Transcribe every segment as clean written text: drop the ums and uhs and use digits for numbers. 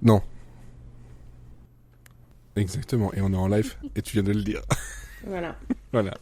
Non. Exactement, et on est en live, et tu viens de le dire. Voilà. Voilà.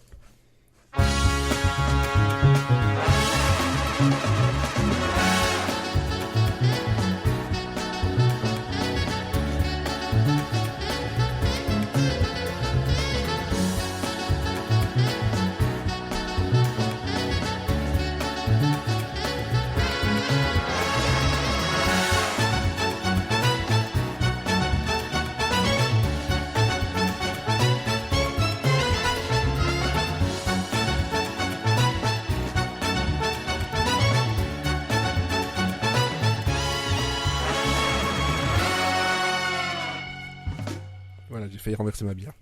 Voilà, j'ai failli renverser ma bière.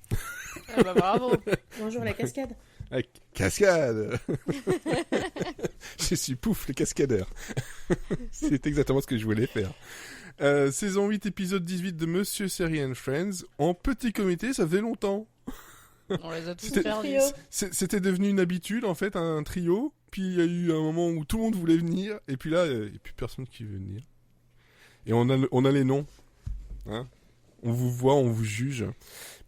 Ah bah bravo. Bonjour la cascade. Cascade. Je suis pouf, le cascadeur. C'est exactement ce que je voulais faire. Saison 8, épisode 18 de Monsieur Série and Friends. En petit comité, ça faisait longtemps. On les a tous C'était- perdus. C'était devenu une habitude, en fait, un trio. Puis il y a eu un moment où tout le monde voulait venir. Et puis là, il n'y a plus personne qui veut venir. Et on a les noms. Hein, on vous voit, on vous juge.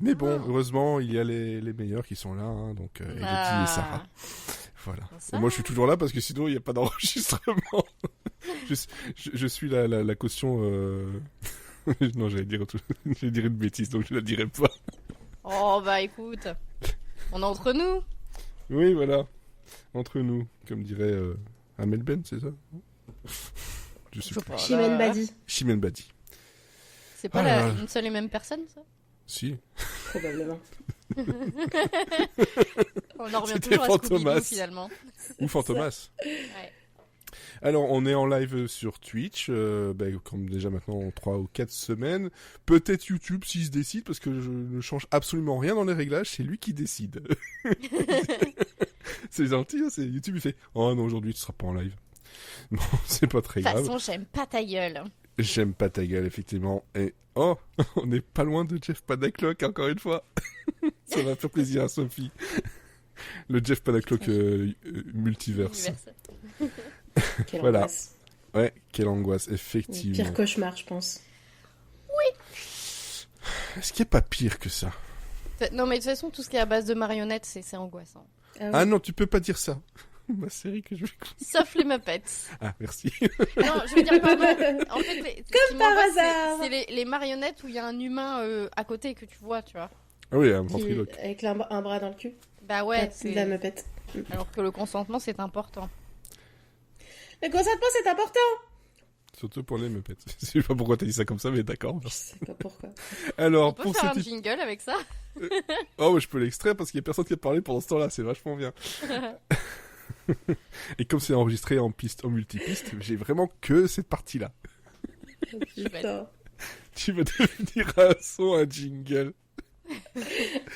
Mais bon, heureusement, il y a les meilleurs qui sont là. Hein, donc, Elodie et Sarah. Voilà. Ça. Et moi, je suis toujours là parce que sinon, il n'y a pas d'enregistrement. je suis la caution... Non, j'allais dire une bêtise, donc je la dirai pas. Oh bah écoute, on est entre nous. Oui, voilà. Entre nous, comme dirait Amel Ben, c'est ça? Je sais Je plus. sais pas. Chimène Badi. Chimène Badi. C'est pas Ah là là. une seule et même personne, ça? Si. Probablement. On en revient C'était toujours à Fantomas. Scooby-Doo, finalement. Ou Fantomas. Ouais. Alors, on est en live sur Twitch, comme déjà maintenant 3 ou 4 semaines. Peut-être YouTube s'il se décide, parce que je ne change absolument rien dans les réglages, c'est lui qui décide. C'est gentil, hein, c'est YouTube, il fait « Oh non, aujourd'hui tu seras pas en live. » Bon, c'est pas très De toute grave. façon, j'aime pas ta gueule. J'aime pas ta gueule, effectivement. Et oh, on n'est pas loin de Jeff Panaclock, encore une fois. Ça va faire plaisir à Sophie. Le Jeff Panaclock multiverse. Quelle Voilà. angoisse. Ouais, quelle angoisse, Le effectivement. pire cauchemar, je pense. Est-ce qu'il n'y a pas pire que ça? Non, mais de toute façon, tout ce qui est à base de marionnettes, c'est angoissant. Ah, Ah oui. non, tu peux pas dire ça. Ma série que je vais... Sauf les Muppets. Ah, merci. Non, je veux dire pas mal. En fait, ce qui par m'angoisse, hasard. c'est les marionnettes où il y a un humain à côté que tu vois, tu vois. Ah oui, un Qui- ventriloque. Avec un bras dans le cul. Bah ouais, La meupette. alors que le consentement, c'est important. Le consentement, c'est important. Surtout pour les Muppets. Je sais pas pourquoi t'as dit ça comme ça, mais d'accord. Je sais pas pourquoi. Alors, On peut pour faire cet un jingle avec ça? Oh, mais je peux l'extraire parce qu'il y a personne qui a parlé pendant ce temps-là, c'est vachement bien. Et comme c'est enregistré en multipiste, j'ai vraiment que cette partie-là. Putain. Tu vas devenir un son, un jingle.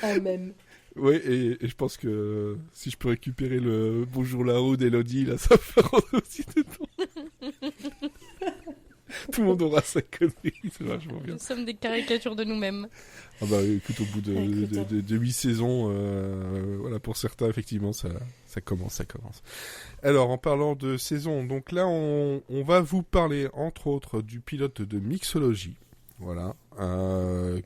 Ah, même. Ouais, et je pense que si je peux récupérer le bonjour là-haut d'Elodie, là, ça va rendre aussi dedans. Tout le monde aura sa connerie, c'est vachement bien. Nous sommes des caricatures de nous-mêmes. Ah bah écoute, au bout Écoute, hein. de 8 saisons, voilà, pour certains, effectivement, ça commence. Alors, en parlant de saison, donc là, on va vous parler, entre autres, du pilote de Mixology, voilà,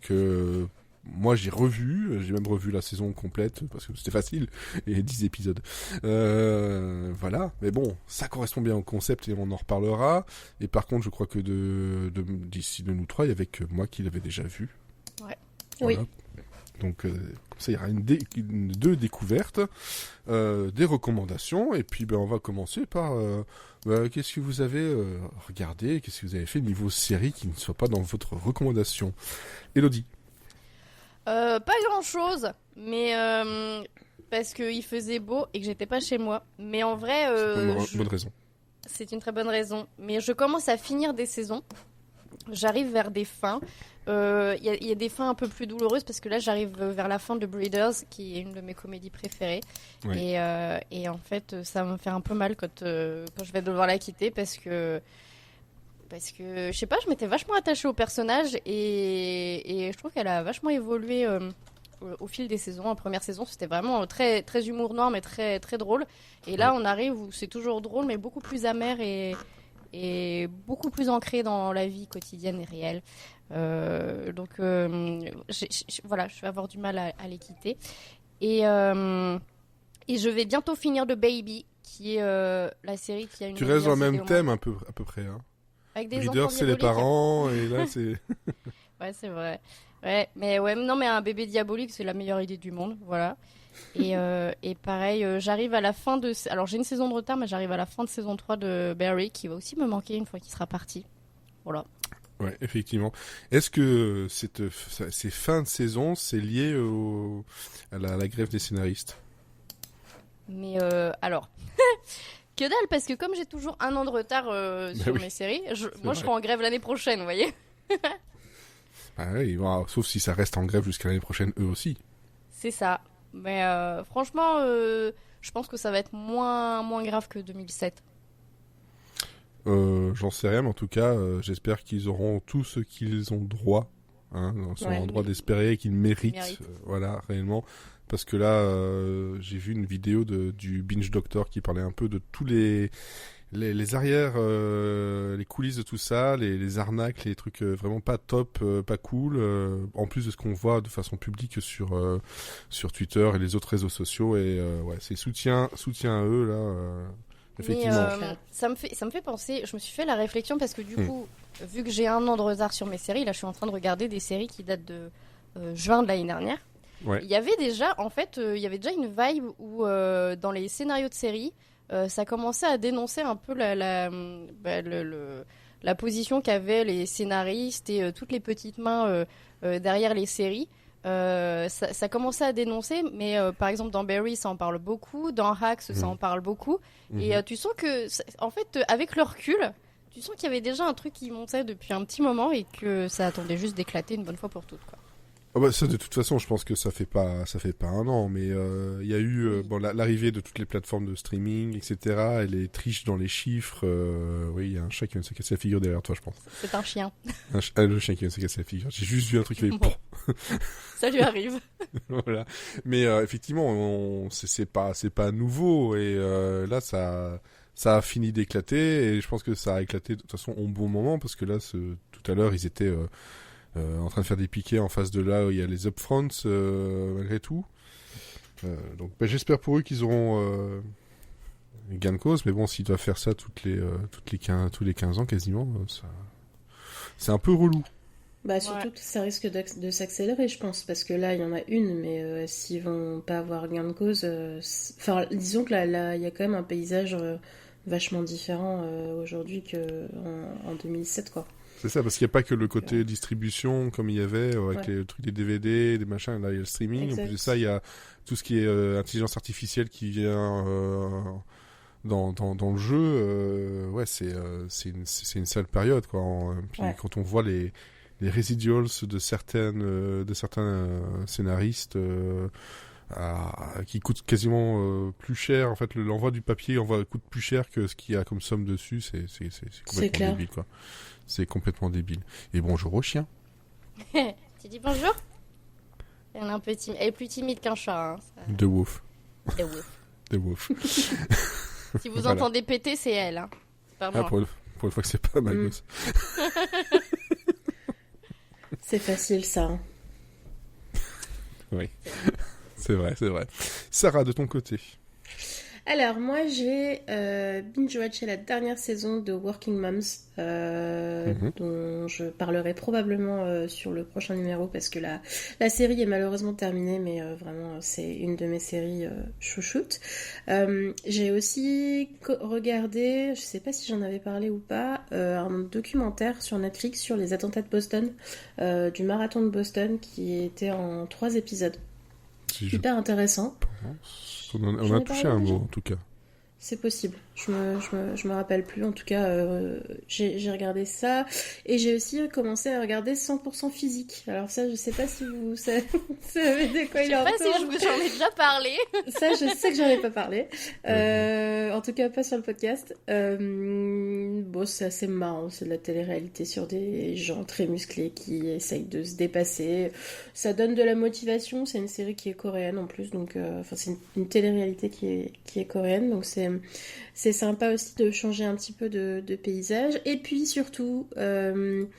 que moi j'ai même revu la saison complète, parce que c'était facile, et 10 épisodes. Voilà, mais bon, ça correspond bien au concept, et on en reparlera, et par contre, je crois que d'ici de nous trois, il y avait que moi qui l'avais déjà vu. Ouais. Voilà. Oui. Donc, comme ça, il y aura deux découvertes, des recommandations, et puis on va commencer par qu'est-ce que vous avez regardé, qu'est-ce que vous avez fait niveau série qui ne soit pas dans votre recommandation. Elodie. Pas grand-chose, mais parce qu'il faisait beau et que j'étais pas chez moi. Mais en vrai, Bonne raison. c'est une très bonne raison. Mais je commence à finir des saisons. J'arrive vers des fins. Il y a des fins un peu plus douloureuses parce que là, j'arrive vers la fin de Breeders, qui est une de mes comédies préférées. Oui. Et en fait, ça va me faire un peu mal quand je vais devoir la quitter parce que, je sais pas, je m'étais vachement attachée au personnage et je trouve qu'elle a vachement évolué au fil des saisons. En première saison, c'était vraiment très, très humour noir, mais très, très drôle. Et là, on arrive où c'est toujours drôle, mais beaucoup plus amer et est beaucoup plus ancrée dans la vie quotidienne et réelle. Donc voilà, je vais avoir du mal à les quitter. Et je vais bientôt finir The Baby, qui est la série qui a une... Tu restes dans le même idée au thème monde. à peu près. Hein. Avec des Breeder, enfants c'est les diaboliques. parents, et là, c'est... Ouais, c'est vrai. Ouais, mais un bébé diabolique, c'est la meilleure idée du monde, voilà. Et pareil, j'arrive à la fin de... Alors, j'ai une saison de retard, mais j'arrive à la fin de saison 3 de Barry, qui va aussi me manquer une fois qu'il sera parti. Voilà. Ouais, effectivement. Est-ce que ces fins de saison, c'est lié à la grève des scénaristes? Mais alors... Que dalle, parce que comme j'ai toujours un an de retard sur oui, mes séries, je vrai. serai en grève l'année prochaine, vous voyez. Ah oui, bon, sauf si ça reste en grève jusqu'à l'année prochaine, eux aussi. C'est ça. Mais franchement, je pense que ça va être moins grave que 2007. J'en sais rien, mais en tout cas, j'espère qu'ils auront tout ce qu'ils ont droit, hein, ils ont droit d'espérer et qu'ils méritent, voilà, réellement. Parce que là, j'ai vu une vidéo du Binge Doctor qui parlait un peu de tous les arrières, les coulisses de tout ça, les arnaques, les trucs vraiment pas top, pas cool, en plus de ce qu'on voit de façon publique sur Twitter et les autres réseaux sociaux. Et ouais, c'est soutien à eux, là. Effectivement. Mais, ça me fait penser, je me suis fait la réflexion parce que du coup, vu que j'ai un an de retard sur mes séries, là je suis en train de regarder des séries qui datent de juin de l'année dernière. Ouais. Il y avait déjà, en fait, il y avait déjà une vibe où dans les scénarios de séries, ça commençait à dénoncer un peu la position qu'avaient les scénaristes et toutes les petites mains derrière les séries. Ça commençait à dénoncer, mais par exemple dans Barry ça en parle beaucoup, dans Hacks ça en parle beaucoup, et tu sens que, en fait, avec le recul, tu sens qu'il y avait déjà un truc qui montait depuis un petit moment et que ça attendait juste d'éclater une bonne fois pour toutes, quoi. Ah bah ça, de toute façon, je pense que ça fait pas un an, mais il y a eu l'arrivée de toutes les plateformes de streaming, etc. Et les triches dans les chiffres. Oui, il y a un chat qui vient de se casser la figure derrière toi, je pense. C'est un chien. Le chien qui vient de se casser la figure. J'ai juste vu un truc qui fait... Bon. Ça lui arrive. Voilà. Mais effectivement, c'est pas nouveau, et là ça a fini d'éclater, et je pense que ça a éclaté de toute façon au bon moment, parce que là, tout à l'heure, ils étaient en train de faire des piquets en face de là où il y a les upfronts, malgré tout. Donc j'espère pour eux qu'ils auront gain de cause, mais bon, s'ils doivent faire ça tous les 15 ans quasiment, c'est un peu relou. Bah surtout que ça risque de s'accélérer, je pense, parce que là il y en a une, mais s'ils vont pas avoir gain de cause, enfin disons que là il y a quand même un paysage vachement différent aujourd'hui que en 2007, quoi. C'est ça, parce qu'il n'y a pas que le côté distribution comme il y avait avec les trucs des DVD, des machins, là il y a le streaming. Exact. En plus de ça, il y a tout ce qui est intelligence artificielle qui vient dans le jeu. Ouais, c'est une sale période, quoi. Puis quand on voit les residuals de certains scénaristes qui coûtent quasiment plus cher, en fait l'envoi du papier coûte plus cher que ce qu'il y a comme somme dessus, c'est complètement débile, quoi. C'est complètement débile. Et bonjour au chien. Tu dis bonjour? Elle est plus timide qu'un chat, hein, ça... De Wolf. De Wolf. Si vous entendez péter, c'est elle, hein. C'est pas moi. Pour une fois que c'est pas ma gosse. C'est facile, ça. Hein. Oui, c'est vrai. Sarah, de ton côté? Alors, moi, j'ai binge-watché la dernière saison de Working Moms, dont je parlerai probablement sur le prochain numéro, parce que la série est malheureusement terminée, mais vraiment, c'est une de mes séries chouchoutes. J'ai aussi regardé, je sais pas si j'en avais parlé ou pas, un documentaire sur Netflix sur les attentats de Boston, du marathon de Boston, qui était en 3 épisodes. Hyper intéressant. On a touché un mot, en tout cas. C'est possible. Je me rappelle plus. En tout cas, j'ai regardé ça. Et j'ai aussi commencé à regarder 100% physique. Alors ça, je sais pas si vous savez de quoi il en retourne. Je sais pas si j'en ai déjà parlé. Ça, je sais que j'en ai pas parlé. En tout cas, pas sur le podcast. Bon, c'est assez marrant. C'est de la télé-réalité sur des gens très musclés qui essayent de se dépasser. Ça donne de la motivation. C'est une série qui est coréenne en plus. Donc, c'est une télé-réalité qui est coréenne. Donc, c'est c'est sympa aussi de changer un petit peu de paysage. Et puis surtout, 2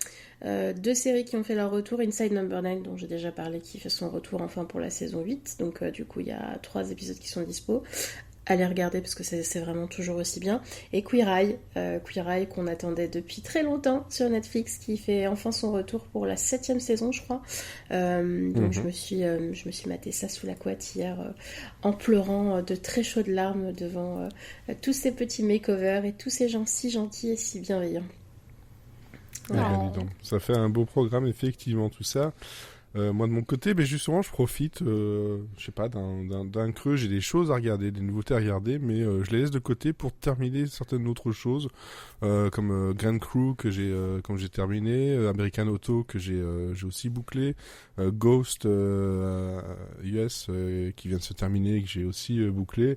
séries qui ont fait leur retour. Inside Number 9, dont j'ai déjà parlé, qui fait son retour enfin pour la saison 8. Donc du coup, il y a 3 épisodes qui sont dispo. Allez regarder parce que c'est vraiment toujours aussi bien. Et Queer Eye qu'on attendait depuis très longtemps sur Netflix, qui fait enfin son retour pour la 7e saison, je crois. Donc je me suis maté ça sous la couette hier, en pleurant de très chaudes larmes devant tous ces petits makeovers et tous ces gens si gentils et si bienveillants. Ouais, dis donc. Ça fait un beau programme, effectivement, tout ça. Moi, de mon côté, justement, je profite, je sais pas, d'un creux. J'ai des choses à regarder, des nouveautés à regarder, mais je les laisse de côté pour terminer certaines autres choses, comme Grand Crew que j'ai terminé, American Auto que j'ai aussi bouclé, Ghost US qui vient de se terminer et que j'ai aussi bouclé.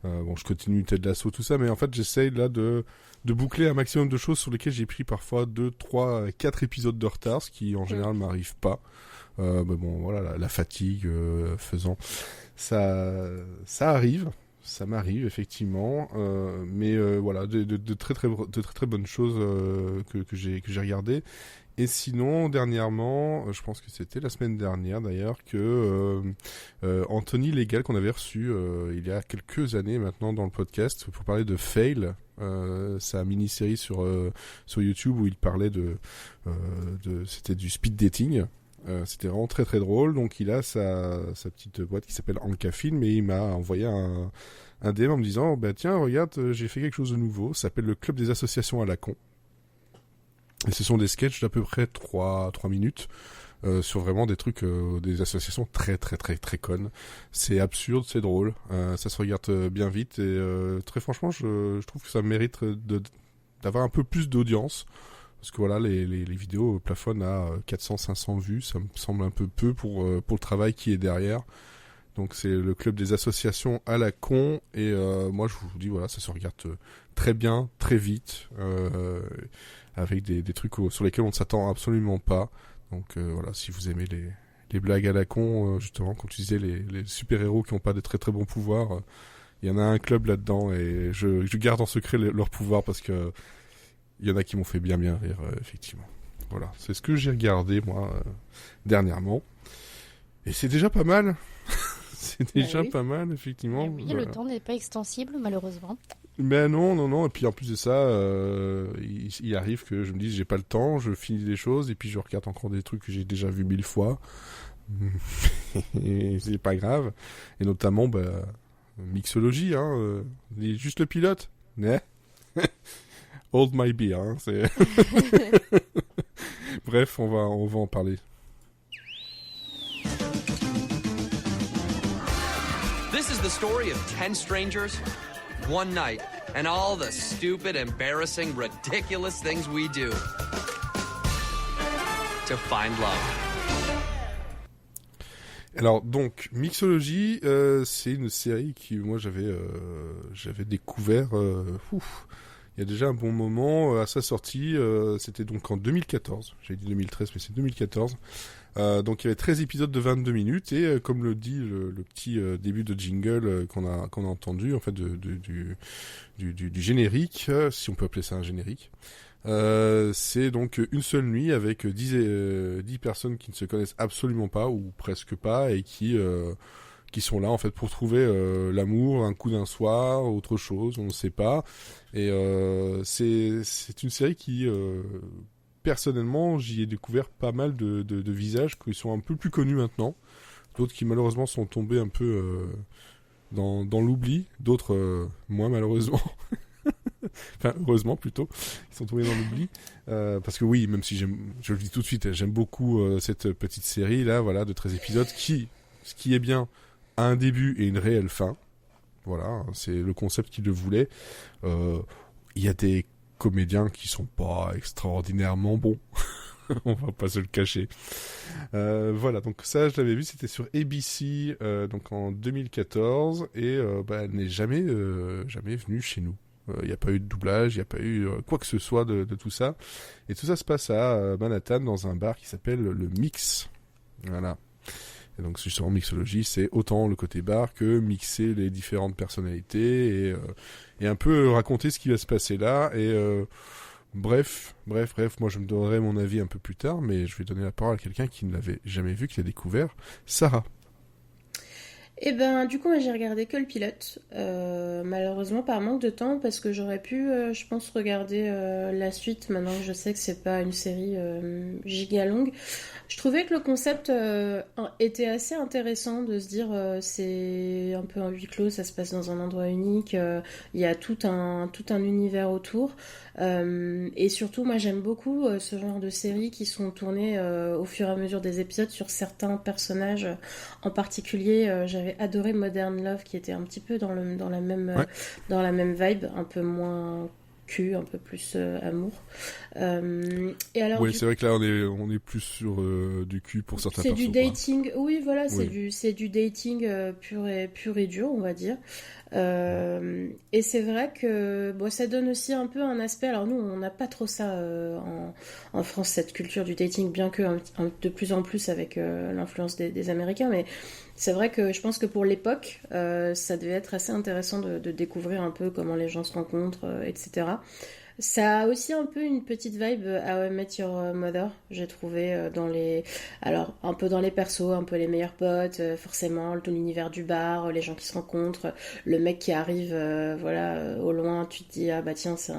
Bon, je continue Ted Lasso, tout ça, mais en fait, j'essaye là de boucler un maximum de choses sur lesquelles j'ai pris parfois 2, 3, 4 épisodes de retard, ce qui en général m'arrive pas. Mais bon, voilà, la fatigue faisant, ça arrive, ça m'arrive effectivement, mais voilà, de très bonnes choses que j'ai regardées. Et sinon, dernièrement, je pense que c'était la semaine dernière d'ailleurs, que Anthony Légal, qu'on avait reçu il y a quelques années maintenant dans le podcast pour parler de Fail, sa mini-série sur YouTube où il parlait c'était du speed dating. C'était vraiment très très drôle. Donc il a sa petite boîte qui s'appelle Anka Film et il m'a envoyé un DM en me disant tiens, regarde, j'ai fait quelque chose de nouveau, ça s'appelle le Club des associations à la con. Et ce sont des sketchs d'à peu près 3 minutes sur vraiment des trucs, des associations très très très très connes. C'est absurde, c'est drôle, ça se regarde bien vite et très franchement je trouve que ça mérite d'avoir un peu plus d'audience. Parce que voilà, les vidéos plafonnent à 400-500 vues, ça me semble un peu peu pour le travail qui est derrière. Donc c'est le Club des associations à la con, et moi je vous dis, voilà, ça se regarde très bien, très vite, avec des trucs sur lesquels on ne s'attend absolument pas. Donc voilà, si vous aimez les blagues à la con, justement, comme tu disais, les super-héros qui n'ont pas de très très bons pouvoirs, il y en a un club là-dedans, et je garde en secret leurs pouvoirs parce que il y en a qui m'ont fait bien rire, effectivement. Voilà, c'est ce que j'ai regardé, moi, dernièrement. Et c'est déjà pas mal. C'est déjà pas mal, effectivement. Oui, le temps n'est pas extensible, malheureusement. Mais non. Et puis, en plus de ça, il arrive que je me dise, j'ai pas le temps, je finis des choses, et puis je regarde encore des trucs que j'ai déjà vus 1000 fois. Et c'est pas grave. Et notamment, mixologie, juste le pilote. Mais... Hold my beer, c'est... Bref, on va en parler. This is the story of 10 strangers, one night, and all the stupid, embarrassing, ridiculous things we do to find love. Alors donc Mixologie, c'est une série qui moi j'avais découvert il y a déjà un bon moment à sa sortie, c'était donc en 2014. J'avais dit 2013 mais c'est 2014. Donc il y avait 13 épisodes de 22 minutes et comme le dit le petit début de jingle qu'on a entendu en fait du générique, si on peut appeler ça un générique. C'est donc une seule nuit avec 10 personnes qui ne se connaissent absolument pas ou presque pas et qui sont là en fait pour trouver l'amour, un coup d'un soir, autre chose, on ne sait pas. Et c'est une série qui personnellement j'y ai découvert pas mal de visages qui sont un peu plus connus maintenant, d'autres qui malheureusement sont tombés un peu dans l'oubli, d'autres moins malheureusement. Enfin, heureusement plutôt, ils sont tombés dans l'oubli. Parce que oui, même si je le dis tout de suite, j'aime beaucoup cette petite série là, voilà, de 13 épisodes qui, ce qui est bien, a un début et une réelle fin. Voilà, c'est le concept qu'ils le voulaient. Il y a des comédiens qui sont pas extraordinairement bons. On va pas se le cacher. Voilà, donc ça je l'avais vu, c'était sur ABC donc en 2014 et elle n'est jamais venue chez nous. Il n'y a pas eu de doublage, il n'y a pas eu quoi que ce soit de tout ça. Et tout ça se passe à Manhattan dans un bar qui s'appelle le Mix. Voilà. Et donc justement, mixologie, c'est autant le côté bar que mixer les différentes personnalités et un peu raconter ce qui va se passer là. Et bref, moi je me donnerai mon avis un peu plus tard, mais je vais donner la parole à quelqu'un qui ne l'avait jamais vu, qui l'a découvert, Sarah. Et ben, du coup, moi, j'ai regardé que le pilote, malheureusement par manque de temps, parce que j'aurais pu, je pense, regarder la suite, maintenant que je sais que c'est pas une série giga longue. Je trouvais que le concept était assez intéressant de se dire, c'est un peu un huis clos, ça se passe dans un endroit unique, il y a tout un univers autour. Et surtout, moi j'aime beaucoup ce genre de séries qui sont tournées au fur et à mesure des épisodes sur certains personnages. En particulier, j'avais adoré Modern Love, qui était un petit peu dans la même vibe, un peu moins cul, un peu plus amour. Et alors, Oui, c'est vrai que là on est plus sur du cul pour certains persos. C'est du dating, oui voilà, Oui. c'est du dating pur et dur, on va dire. Et c'est vrai que bon, ça donne aussi un peu un aspect. Alors nous, on n'a pas trop ça en France, cette culture du dating, bien que de plus en plus avec l'influence des Américains. Mais c'est vrai que je pense que pour l'époque, ça devait être assez intéressant de découvrir un peu comment les gens se rencontrent, etc. Ça a aussi un peu une petite vibe How I Met Your Mother, j'ai trouvé alors un peu dans les persos, un peu les meilleurs potes, forcément tout l'univers du bar, les gens qui se rencontrent, le mec qui arrive, au loin, tu te dis ah bah tiens c'est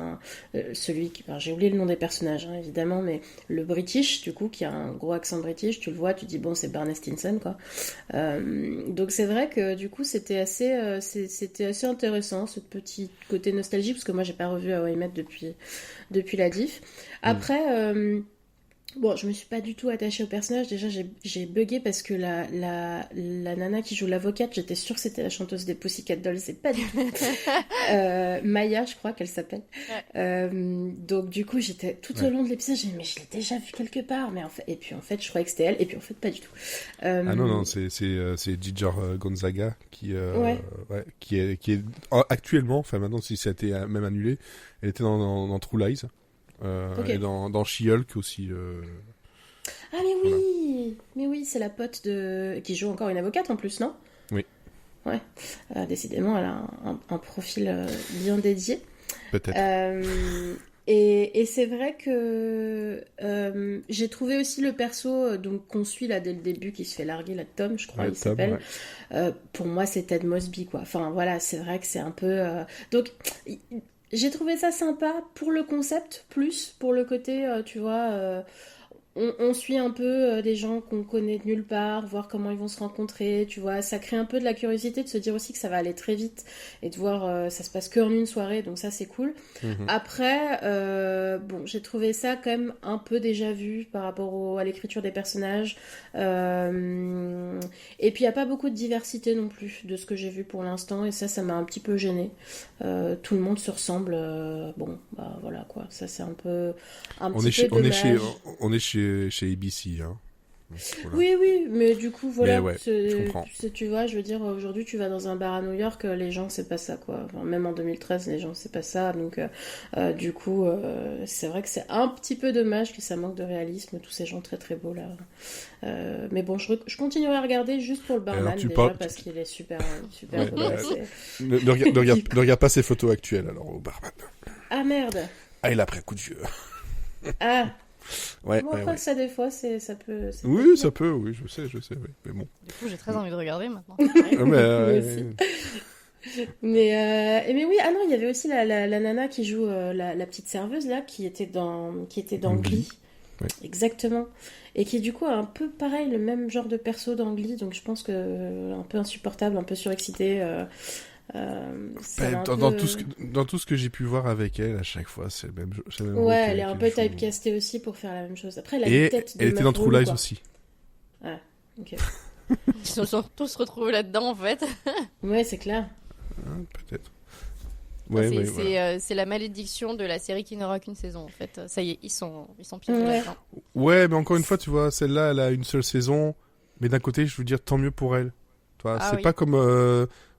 celui qui, enfin, j'ai oublié le nom des personnages hein, évidemment, mais le British du coup qui a un gros accent british, tu le vois, tu te dis bon c'est Barney Stinson quoi. Donc c'est vrai que du coup c'était assez intéressant ce petit côté nostalgie parce que moi j'ai pas revu How I Met depuis la diff. Après, bon, je me suis pas du tout attachée au personnage. Déjà, j'ai bugué parce que la nana qui joue l'avocate, j'étais sûre que c'était la chanteuse des Pussycat Dolls. C'est pas du tout. Maya, je crois qu'elle s'appelle. Ouais. Donc, du coup, j'étais tout au long de l'épisode, j'ai dit, mais je l'ai déjà vu quelque part. Et puis, en fait, je croyais que c'était elle. Et puis, en fait, pas du tout. Ah non, c'est Ginger Gonzaga qui est actuellement, enfin maintenant, si ça a été même annulé, elle était dans True Lies. Okay. Et dans She-Hulk aussi. Ah mais oui, voilà. Mais oui, c'est la pote qui joue encore une avocate en plus, non ? Oui. Ouais. Décidément, elle a un profil bien dédié. Peut-être. Et c'est vrai que j'ai trouvé aussi le perso donc qu'on suit là dès le début qui se fait larguer là, Tom, je crois il s'appelle. Ouais. Pour moi, c'est Ted Mosby quoi. Enfin voilà, c'est vrai que c'est un peu donc. J'ai trouvé ça sympa pour le concept, plus pour le côté, tu vois, on suit un peu des gens qu'on connaît de nulle part, voir comment ils vont se rencontrer, tu vois, ça crée un peu de la curiosité de se dire aussi que ça va aller très vite et de voir, ça se passe qu'en une soirée, donc ça c'est cool. Après, bon, j'ai trouvé ça quand même un peu déjà vu par rapport à l'écriture des personnages, et puis il n'y a pas beaucoup de diversité non plus de ce que j'ai vu pour l'instant, et ça m'a un petit peu gênée. Tout le monde se ressemble, bon, bah voilà quoi, ça c'est un peu dommage. On est chez ABC, hein. Voilà. Oui, mais du coup, voilà, ouais, tu vois, je veux dire, aujourd'hui, tu vas dans un bar à New York, les gens, c'est pas ça, quoi. Enfin, même en 2013, les gens, c'est pas ça. Donc, du coup, c'est vrai que c'est un petit peu dommage que ça manque de réalisme, tous ces gens très très beaux, là. Mais bon, je continuerai à regarder juste pour le barman, parce qu'il est super ouais, beau. Ne regarde pas ses photos actuelles, alors, au barman. Ah, merde. Ah, il a pris un coup de vieux. Ah. Ouais, moi, je crois que ça, des fois, ça peut... Oui, ça peut, oui, je sais, oui, mais bon. Du coup, j'ai très envie de regarder maintenant. Mais oui, ah non, il y avait aussi la nana qui joue la petite serveuse, là, qui était dans Glee. Ouais. Dans et qui du coup a un peu pareil, le même genre de perso dans Glee, donc je pense que un peu insupportable, un peu surexcité... dans tout ce que j'ai pu voir avec elle, à chaque fois, c'est le même ouais, elle est un peu typecastée aussi pour faire la même chose. Après, elle a une tête de elle était dans True Lies aussi. Ah, ok. Ils se sont tous retrouvés là-dedans, en fait. Ouais, c'est clair. Peut-être. C'est la malédiction de la série qui n'aura qu'une saison, en fait. Ça y est, ils sont pieds là-dedans. Ouais, mais encore une fois, tu vois, celle-là, elle a une seule saison. Mais d'un côté, je veux dire, tant mieux pour elle. C'est pas comme...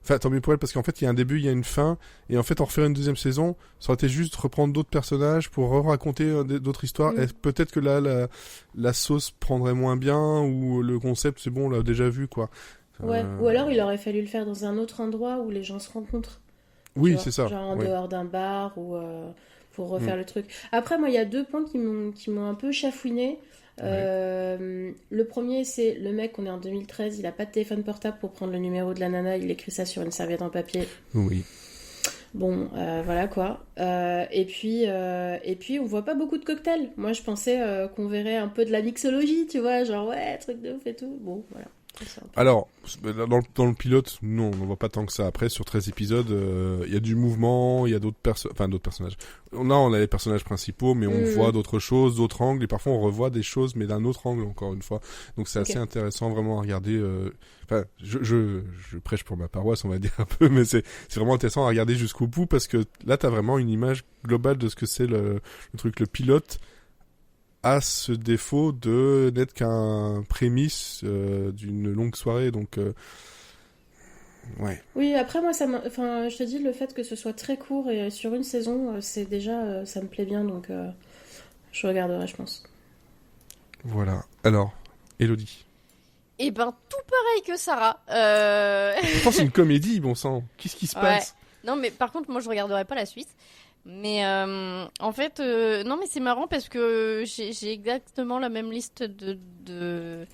Enfin, tant mieux pour elle, parce qu'en fait, il y a un début, il y a une fin, et en fait, en refaire une deuxième saison, ça aurait été juste reprendre d'autres personnages pour raconter d'autres histoires, et peut-être que là, la sauce prendrait moins bien, ou le concept, c'est bon, on l'a déjà vu, quoi. Ouais, ou alors il aurait fallu le faire dans un autre endroit où les gens se rencontrent. Oui, c'est ça. Genre en dehors d'un bar, ou pour refaire le truc. Après, moi, il y a 2 points qui m'ont un peu chafouiné. Le premier, c'est le mec, on est en 2013, il a pas de téléphone portable pour prendre le numéro de la nana, il écrit ça sur une serviette en papier. Oui. Bon, voilà quoi. Et puis, on voit pas beaucoup de cocktails. Moi, je pensais qu'on verrait un peu de la mixologie, tu vois, genre ouais, truc de ouf et tout. Bon, voilà. Alors, dans le pilote, non, on voit pas tant que ça. Après, sur 13 épisodes, il y a du mouvement, il y a d'autres personnages. On a les personnages principaux, mais on voit d'autres choses, d'autres angles, et parfois on revoit des choses, mais d'un autre angle, encore une fois. Donc c'est assez intéressant vraiment à regarder. Enfin, je prêche pour ma paroisse, on va dire un peu, mais c'est vraiment intéressant à regarder jusqu'au bout, parce que là, t'as vraiment une image globale de ce que c'est le truc. Le pilote a ce défaut de n'être qu'un prémisse d'une longue soirée, donc ouais. Oui, après moi je te dis, le fait que ce soit très court et sur une saison, c'est déjà ça me plaît bien, donc je regarderai, je pense. Voilà. Alors, Elodie. Eh ben, tout pareil que Sarah. Pourtant, c'est une comédie, bon sang. Qu'est-ce qui se passe? Non, mais par contre, moi, je regarderai pas la suite. Mais en fait, non, mais c'est marrant parce que j'ai exactement la même liste de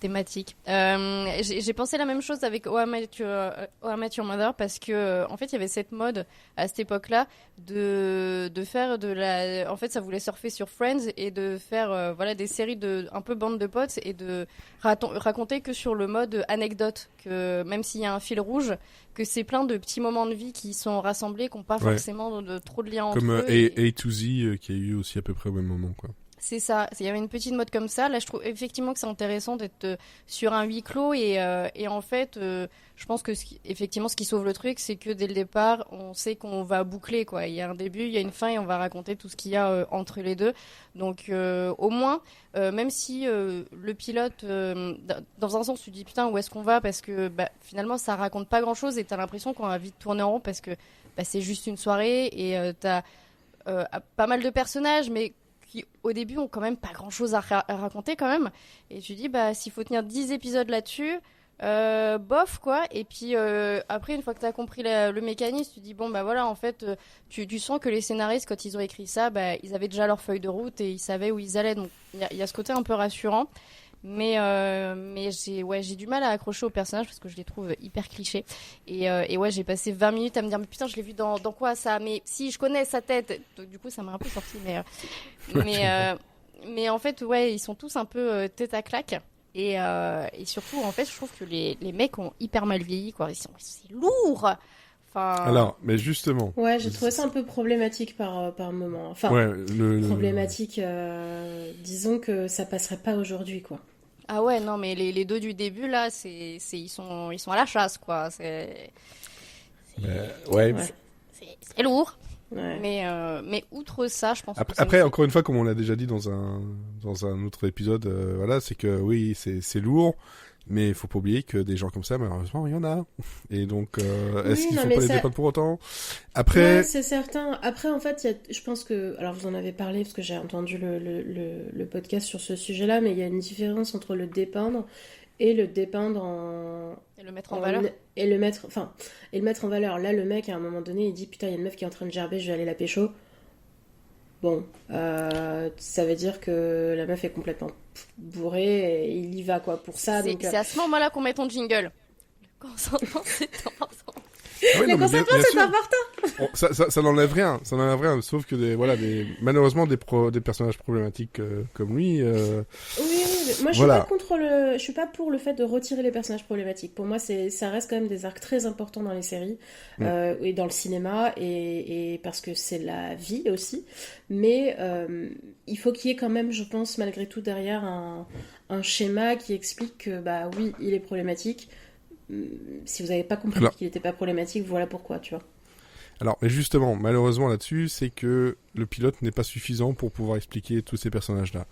thématiques. J'ai pensé la même chose avec How I Met Your Mother, parce que en fait, il y avait cette mode à cette époque-là de faire de la. En fait, ça voulait surfer sur Friends et de faire voilà des séries de un peu bande de potes et de raconter que sur le mode anecdote, que même s'il y a un fil rouge, que c'est plein de petits moments de vie qui sont rassemblés, qui n'ont pas forcément trop de liens entre eux. Comme A to Z qui a eu aussi à peu près au même moment, quoi. C'est ça, il y avait une petite mode comme ça. Là, je trouve effectivement que c'est intéressant d'être sur un huis clos et en fait, je pense que effectivement, ce qui sauve le truc, c'est que dès le départ, on sait qu'on va boucler, quoi. Il y a un début, il y a une fin et on va raconter tout ce qu'il y a entre les deux. Donc, au moins, même si le pilote, dans un sens, tu te dis putain, où est-ce qu'on va, parce que finalement, ça raconte pas grand-chose et t'as l'impression qu'on va vite tourner en rond parce que c'est juste une soirée et t'as pas mal de personnages, mais qui au début ont quand même pas grand chose à raconter quand même, et tu dis s'il faut tenir 10 épisodes là-dessus, bof quoi. Et puis après, une fois que t'as compris le mécanisme, tu dis bon voilà, en fait tu sens que les scénaristes, quand ils ont écrit ça, ils avaient déjà leur feuille de route et ils savaient où ils allaient, donc il y a ce côté un peu rassurant. Mais j'ai du mal à accrocher aux personnages parce que je les trouve hyper clichés. Et ouais, j'ai passé 20 minutes à me dire mais putain, je l'ai vu dans quoi ça? Mais si, je connais sa tête. Donc, du coup, ça m'a un peu sorti. Mais en fait, ouais, ils sont tous un peu tête à claque. Et surtout, en fait, je trouve que les mecs ont hyper mal vieilli, quoi. C'est lourd. Enfin... Alors, mais justement. Ouais, j'ai trouvé ça un peu problématique par moment. Enfin, problématique. Disons que ça passerait pas aujourd'hui, quoi. Ah ouais, non, mais les deux du début, là, ils sont à la chasse, quoi. C'est lourd. Ouais. Mais outre ça, je pense après encore une fois, comme on l'a déjà dit dans un autre épisode, voilà, c'est que oui, c'est lourd, mais il faut pas oublier que des gens comme ça, malheureusement, il y en a. Et donc, est-ce qu'ils font pas les dépenses pour autant? Après, ouais, c'est certain. Après, en fait, je pense que, alors vous en avez parlé parce que j'ai entendu le podcast sur ce sujet-là, mais il y a une différence entre le dépeindre et le dépeindre et le mettre en valeur. Et le mettre en valeur. Là, le mec, à un moment donné, il dit putain, il y a une meuf qui est en train de gerber, je vais aller la pécho. Bon, ça veut dire que la meuf est complètement bourrée et il y va, quoi, pour ça. C'est à ce moment-là qu'on met ton jingle. Le consentement, c'est important. Ah oui, le consentement, c'est important. Ça n'enlève rien, sauf que malheureusement des personnages problématiques comme lui. Oui, moi je suis pas pour le fait de retirer les personnages problématiques. Pour moi, ça reste quand même des arcs très importants dans les séries et dans le cinéma, et parce que c'est la vie aussi. Mais il faut qu'il y ait quand même, je pense, malgré tout derrière un schéma qui explique que oui, il est problématique. Si vous n'avez pas compris qu'il n'était pas problématique, voilà pourquoi, tu vois. Alors, mais justement, malheureusement là-dessus, c'est que le pilote n'est pas suffisant pour pouvoir expliquer tous ces personnages-là.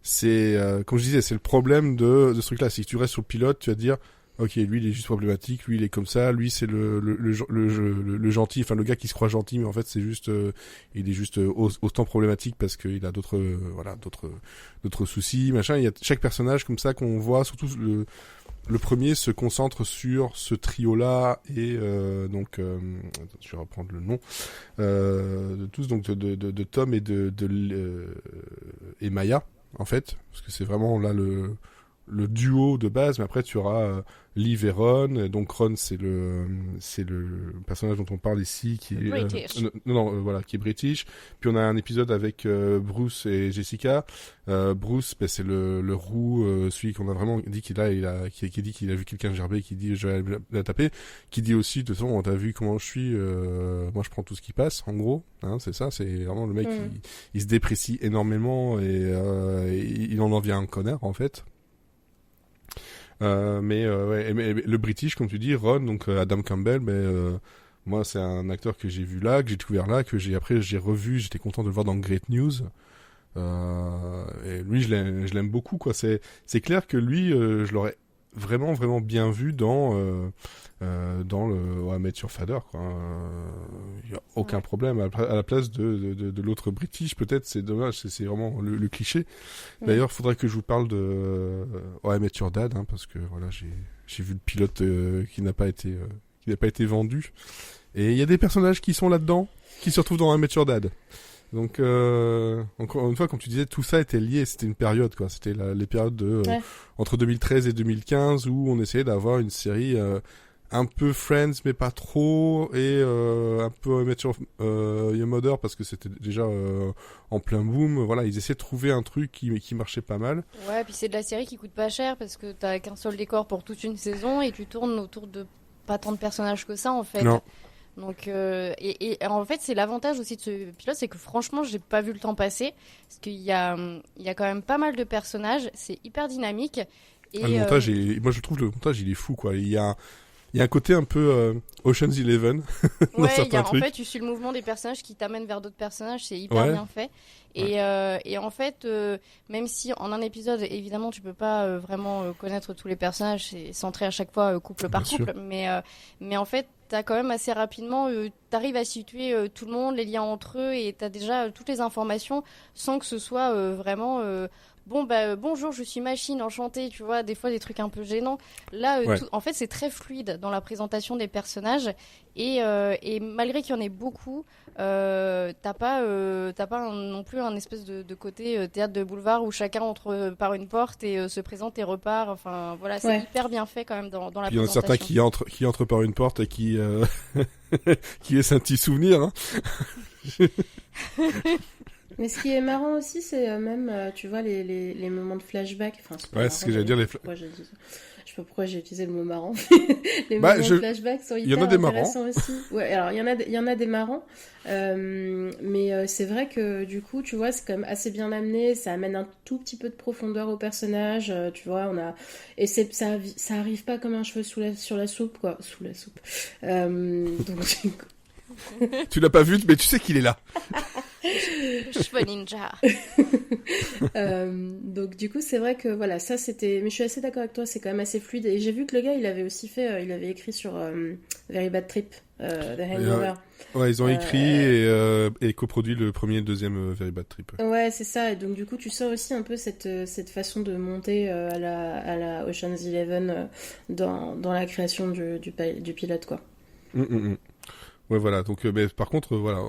C'est, comme je disais, c'est le problème de ce truc-là. Si tu restes sur le pilote, tu vas te dire, Ok, lui il est juste problématique, lui il est comme ça, lui c'est le gentil, enfin le gars qui se croit gentil, mais en fait c'est juste, il est juste autant problématique parce qu'il a d'autres, d'autres soucis, machin. Il y a chaque personnage comme ça qu'on voit, surtout le premier se concentre sur ce trio-là et donc je vais reprendre le nom de tous, donc de Tom et et Maya en fait, parce que c'est vraiment là le duo de base, mais après tu auras Liv et Ron. Donc Ron c'est le personnage dont on parle ici qui est British. voilà, qui est British. Puis on a un épisode avec Bruce et Jessica. Bruce, c'est le roux, celui qu'on a vraiment dit qui dit qu'il a vu quelqu'un gerber, qui dit je vais la taper, qui dit aussi de toute façon t'as vu comment je suis, moi je prends tout ce qui passe, en gros, hein, c'est ça, c'est vraiment le mec il se déprécie énormément et il en devient un connard en fait. Mais le British, comme tu dis, Ron, donc Adam Campbell, moi c'est un acteur que j'ai vu là, que j'ai découvert là, que j'ai revu, j'étais content de le voir dans Great News. Et lui je l'aime beaucoup quoi. C'est clair que lui je l'aurais vraiment vraiment bien vu dans le How I Met Your Father quoi. Y a aucun problème à la place de l'autre British, peut-être. C'est dommage, c'est vraiment le cliché. D'ailleurs faudrait que je vous parle de How I Met Your Dad, hein, parce que voilà, j'ai vu le pilote qui n'a pas été vendu, et il y a des personnages qui sont là-dedans qui se retrouvent dans How I Met Your Dad. Donc encore une fois, comme tu disais, tout ça était lié, c'était une période quoi, c'était les périodes entre 2013 et 2015 où on essayait d'avoir une série un peu Friends mais pas trop, et un peu Met Your Mother parce que c'était déjà en plein boom. Voilà, ils essayaient de trouver un truc qui marchait pas mal. Ouais, puis c'est de la série qui coûte pas cher parce que t'as qu'un seul décor pour toute une saison et tu tournes autour de pas tant de personnages que ça en fait. Non. Donc et en fait c'est l'avantage aussi de ce pilote, c'est que franchement j'ai pas vu le temps passer parce qu'il y a quand même pas mal de personnages, c'est hyper dynamique. Et le montage moi je trouve le montage il est fou quoi. Il y a un côté un peu Ocean's 11 dans ouais, certains trucs. En fait, tu suis le mouvement des personnages qui t'amènent vers d'autres personnages, c'est hyper bien fait. Et en fait, même si en un épisode, évidemment, tu peux pas vraiment connaître tous les personnages, c'est centré à chaque fois couple par couple, mais en fait, t'as quand même assez rapidement, t'arrives à situer tout le monde, les liens entre eux, et t'as déjà toutes les informations sans que ce soit vraiment... bonjour, je suis Machine, enchantée, tu vois, des fois des trucs un peu gênants. Là, en fait, c'est très fluide dans la présentation des personnages, et malgré qu'il y en ait beaucoup, t'as pas non plus un espèce de côté théâtre de boulevard où chacun entre par une porte et se présente et repart. Enfin, voilà, c'est hyper bien fait quand même dans la présentation. Il y en a certains qui entrent par une porte et qui laissent un petit souvenir, hein. Mais ce qui est marrant aussi, c'est même, tu vois, les moments de flashback. Enfin, c'est ce que j'allais dire. Je sais pas pourquoi j'ai utilisé le mot marrant. Les moments de flashback sont hyper intéressants aussi. Ouais, alors il y en a des marrants, mais c'est vrai que du coup, tu vois, c'est quand même assez bien amené. Ça amène un tout petit peu de profondeur au personnage. Tu vois, et ça arrive pas comme un cheveu sur la soupe, quoi, sous la soupe. Donc tu l'as pas vu, mais tu sais qu'il est là. Cheveux ninja. Donc du coup c'est vrai que voilà, ça c'était, mais je suis assez d'accord avec toi, c'est quand même assez fluide. Et j'ai vu que le gars il avait aussi fait, il avait écrit sur Very Bad Trip, The Hangover. Ouais, ils ont écrit et coproduit le premier et le deuxième Very Bad Trip. Ouais, c'est ça. Et donc du coup tu sens aussi un peu cette façon de monter à la Ocean's 11 dans la création du pilote quoi. Ouais, voilà. Donc mais par contre voilà,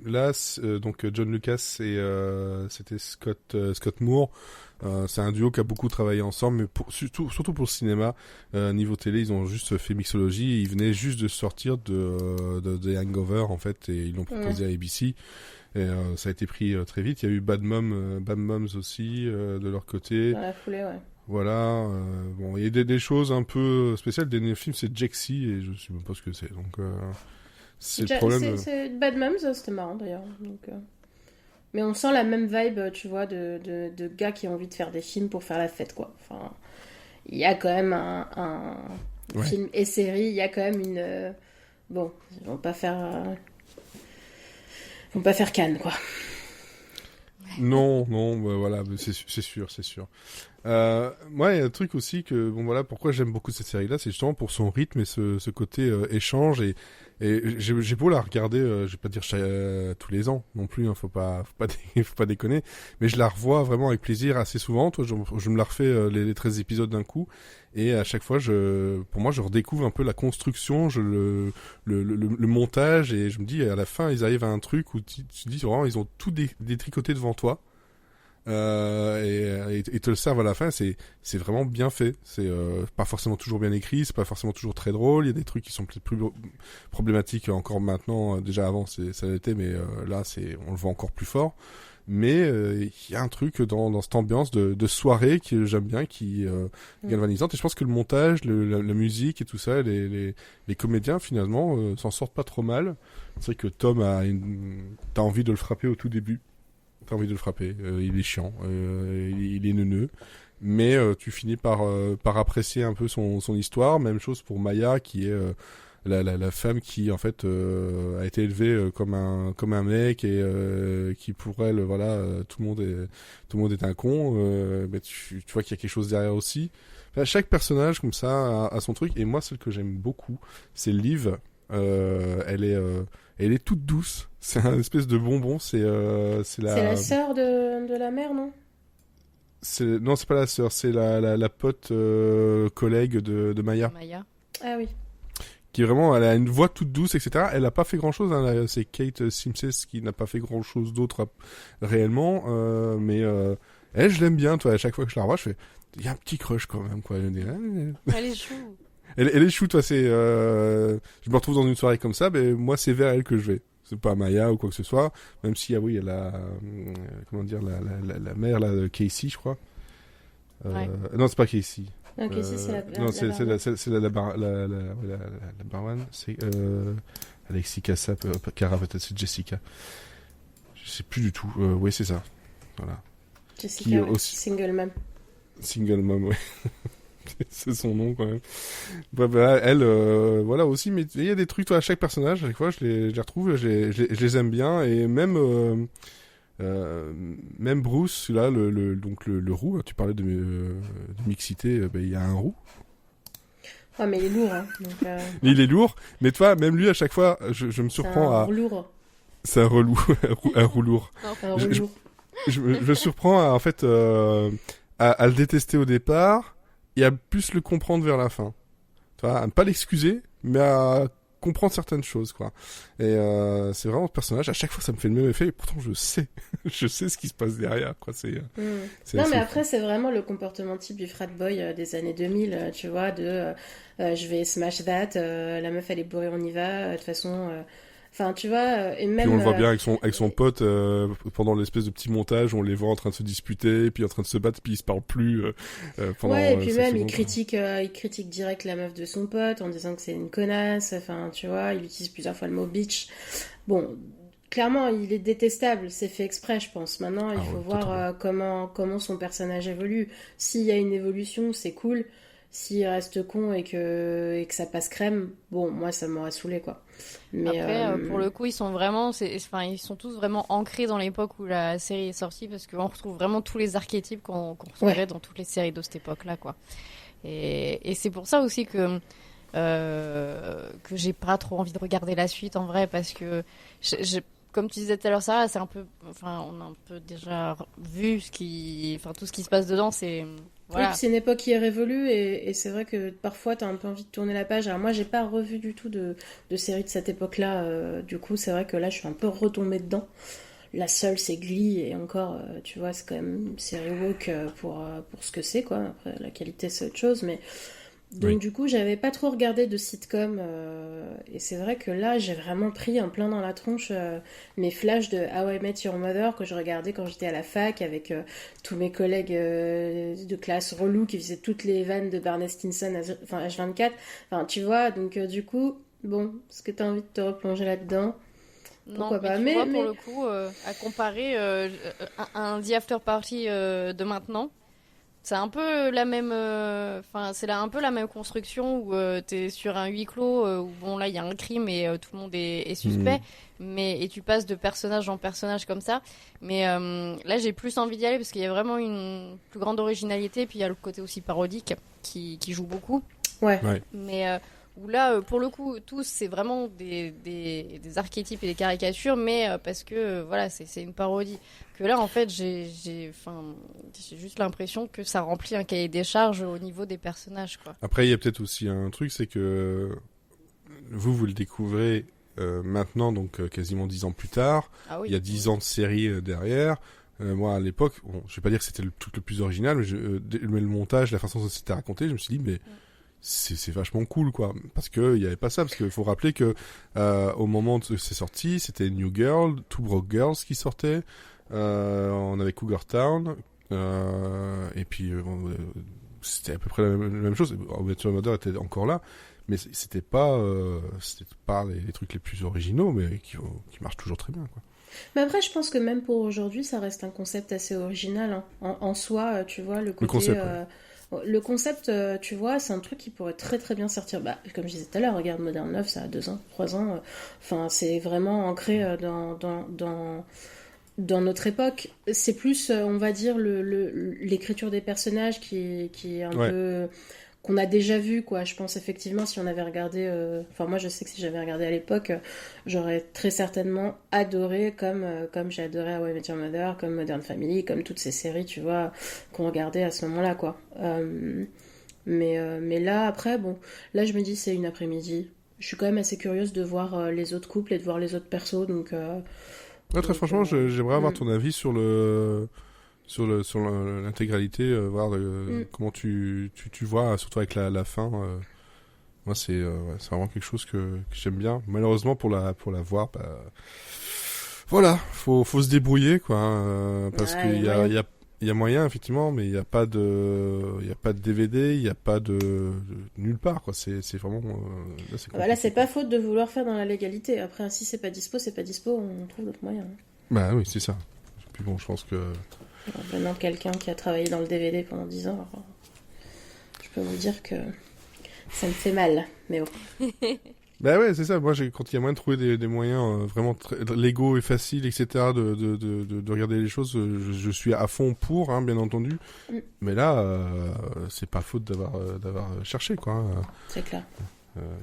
là donc John Lucas et c'était Scott Moore. C'est un duo qui a beaucoup travaillé ensemble, mais surtout pour le cinéma. Niveau télé, ils ont juste fait mixologie. Ils venaient juste de sortir de Hangover en fait, et ils l'ont proposé à ABC. Et ça a été pris très vite. Il y a eu Bad Moms aussi de leur côté. Dans la foulée, ouais. Voilà. Bon, il y a des choses un peu spéciales. Le dernier film, c'est Jaxie, et je sais même pas ce que c'est. Donc c'est le problème. C'est Bad Moms, c'était marrant d'ailleurs. Donc, mais on sent la même vibe, tu vois, de gars qui ont envie de faire des films pour faire la fête, quoi. Enfin, il y a quand même un film et série, il y a quand même une... Bon, ils vont pas faire Cannes, quoi. Non, bah, voilà, c'est sûr. Moi, il y a un truc aussi que, bon voilà, pourquoi j'aime beaucoup cette série-là, c'est justement pour son rythme et ce côté échange et j'ai beau la regarder, je vais pas dire tous les ans non plus, hein, faut pas faut pas déconner, mais je la revois vraiment avec plaisir assez souvent. Toi, je me la refais les 13 épisodes d'un coup et à chaque fois, pour moi, je redécouvre un peu la construction, le montage et je me dis à la fin, ils arrivent à un truc où tu te dis vraiment, ils ont tout détricoté devant toi. Et te le servent à la fin, c'est vraiment bien fait. C'est pas forcément toujours bien écrit, c'est pas forcément toujours très drôle. Il y a des trucs qui sont peut-être plus problématiques encore maintenant. Déjà avant, ça l'était, mais là, on le voit encore plus fort. Mais il y a un truc dans cette ambiance de soirée que j'aime bien, qui galvanisante. Et je pense que le montage, la musique et tout ça, les comédiens finalement s'en sortent pas trop mal. C'est vrai que Tom t'as envie de le frapper au tout début. T'as envie de le frapper, il est chiant, il est neuneux, mais tu finis par apprécier un peu son histoire. Même chose pour Maya, qui est la femme qui en fait a été élevée comme un mec et qui pour elle voilà tout le monde est un con. Mais tu vois qu'il y a quelque chose derrière aussi. Enfin, chaque personnage comme ça a son truc, et moi celle que j'aime beaucoup, c'est Liv. Elle est toute douce. C'est un espèce de bonbon. C'est la sœur de la mère, non? Non, c'est pas la sœur. C'est la pote collègue de Maya. Ah oui. Qui vraiment, elle a une voix toute douce, etc. Elle a pas fait grand chose. Hein. C'est Kate Simpson qui n'a pas fait grand chose d'autre réellement. Mais elle, je l'aime bien. Toi, à chaque fois que je la revois, je fais, il y a un petit crush quand même, quoi. Elle est chou. Elle est chou, toi. Je me retrouve dans une soirée comme ça, mais moi, c'est vers elle que je vais. C'est pas Maya ou quoi que ce soit, même si oui, il y a la mère là, de Casey, je crois. Ouais. Non, c'est pas Casey. Non, Casey, c'est la non, c'est la baronne. C'est Alexis Cara, peut-être c'est Jessica. Je sais plus du tout. Oui, c'est ça. Voilà. Jessica, qui aussi... single mom. Single mom, ouais. C'est son nom quand même. Elle, voilà aussi, mais il y a des trucs, toi, à chaque personnage, à chaque fois, je les retrouve, je les aime bien, et même Bruce, celui-là, le roux, tu parlais de mixité, il y a un roux. Ouais, mais il est lourd, hein. Donc, Il est lourd, mais toi, même lui, à chaque fois, je me surprends à... C'est un relou, un roux lourd. Un roux lourd. Je me surprends à, en fait, à le détester au départ, et à plus le comprendre vers la fin. Tu vois, à ne pas l'excuser, mais à comprendre certaines choses, quoi. Et c'est vraiment ce personnage, à chaque fois ça me fait le même effet, et pourtant je sais ce qui se passe derrière, quoi. Non, mais après c'est vraiment le comportement type du frat boy des années 2000, tu vois, je vais smash that, la meuf elle est bourrée, on y va, de toute façon... Enfin, tu vois, et même... Puis on le voit bien avec son pote, pendant l'espèce de petit montage, on les voit en train de se disputer, puis en train de se battre, puis ils se parlent plus pendant... Ouais, et puis même, il critique direct la meuf de son pote, en disant que c'est une connasse, enfin, tu vois, il utilise plusieurs fois le mot bitch. Bon, clairement, il est détestable, c'est fait exprès, je pense. Maintenant, il faut voir comment son personnage évolue. S'il y a une évolution, c'est cool. S'il reste con et que ça passe crème, bon, moi, ça m'aurait saoulé, quoi. Mais après, pour le coup, ils sont tous vraiment ancrés dans l'époque où la série est sortie, parce qu'on retrouve vraiment tous les archétypes qu'on retrouvait dans toutes les séries de cette époque-là, quoi. Et c'est pour ça aussi que j'ai pas trop envie de regarder la suite, en vrai, parce que comme tu disais tout à l'heure, Sarah, c'est un peu, enfin, on a un peu déjà vu tout ce qui se passe dedans, c'est... Voilà. Oui, c'est une époque qui est révolue et c'est vrai que parfois t'as un peu envie de tourner la page. Alors moi j'ai pas revu du tout de séries de cette époque-là, du coup c'est vrai que là je suis un peu retombée dedans. La seule c'est Glee et encore tu vois c'est quand même une série woke pour ce que c'est quoi. Après la qualité c'est autre chose mais... Donc oui. Du coup j'avais pas trop regardé de sitcom et c'est vrai que là j'ai vraiment pris un plein dans la tronche mes flashs de How I Met Your Mother que je regardais quand j'étais à la fac avec tous mes collègues de classe relous qui faisaient toutes les vannes de Barney Stinson H24, enfin tu vois, donc du coup bon, est-ce que t'as envie de te replonger là-dedans? Pourquoi pas, mais pour le coup à comparer un The After Party de maintenant, C'est un peu la même, c'est un peu la même construction où t'es sur un huis clos où bon là il y a un crime et tout le monde est suspect, et tu passes de personnage en personnage comme ça. Mais là j'ai plus envie d'y aller parce qu'il y a vraiment une plus grande originalité, puis il y a le côté aussi parodique qui joue beaucoup. Ouais. Mais où là pour le coup tous c'est vraiment des archétypes et des caricatures, mais parce que voilà c'est une parodie. Que là, en fait, j'ai juste l'impression que ça remplit un cahier des charges au niveau des personnages, quoi. Après, il y a peut-être aussi un truc, c'est que vous le découvrez maintenant, donc quasiment 10 ans plus tard. Ah oui, il y a 10 ans de série derrière. Moi, à l'époque, bon, je vais pas dire que c'était le truc le plus original, mais le montage, la façon dont c'était raconté, je me suis dit, mais c'est vachement cool, quoi. Parce que il y avait pas ça, parce qu'il faut rappeler que au moment où c'est sorti, c'était New Girl, Two Broke Girls qui sortait. On avait Cougar Town, et puis c'était à peu près la même chose. How I Met Your Mother était encore là, mais c'était pas les trucs les plus originaux, mais qui marchent toujours très bien, quoi. Mais après, je pense que même pour aujourd'hui, ça reste un concept assez original, hein. En soi, tu vois, le côté... Le concept, tu vois, c'est un truc qui pourrait très très bien sortir. Bah, comme je disais tout à l'heure, regarde Modern Love, ça a 2 ans, 3 ans. Enfin, c'est vraiment ancré dans notre époque. C'est plus, on va dire, l'écriture des personnages qui est un peu... qu'on a déjà vu, quoi. Je pense effectivement, si on avait regardé... Enfin, moi, je sais que si j'avais regardé à l'époque, j'aurais très certainement adoré, comme j'ai adoré How I Met Your Mother, comme Modern Family, comme toutes ces séries, tu vois, qu'on regardait à ce moment-là, quoi. Mais là, après, bon, là, je me dis, c'est une après-midi. Je suis quand même assez curieuse de voir les autres couples et de voir les autres persos, donc... très franchement, j'aimerais avoir ton avis sur l'intégralité, voir comment tu vois, surtout avec la fin. Moi, c'est vraiment quelque chose que j'aime bien. Malheureusement, pour la voir, bah, voilà, faut se débrouiller, quoi, parce qu'il y a moyen, effectivement, mais il y a pas de DVD, il y a pas de nulle part, quoi. C'est vraiment là, c'est là, c'est pas faute de vouloir faire dans la légalité. Après, si c'est pas dispo, on trouve d'autres moyens. Bah oui, c'est ça. Puis bon, je pense que venant de quelqu'un qui a travaillé dans le DVD pendant 10 ans, alors, je peux vous dire que ça me fait mal, mais bon. Bah ouais, c'est ça. Moi, quand il y a moyen de trouver des moyens vraiment légaux et faciles, etc., de regarder les choses, je suis à fond pour, hein, bien entendu. Mais là, c'est pas faute d'avoir cherché, quoi. C'est clair.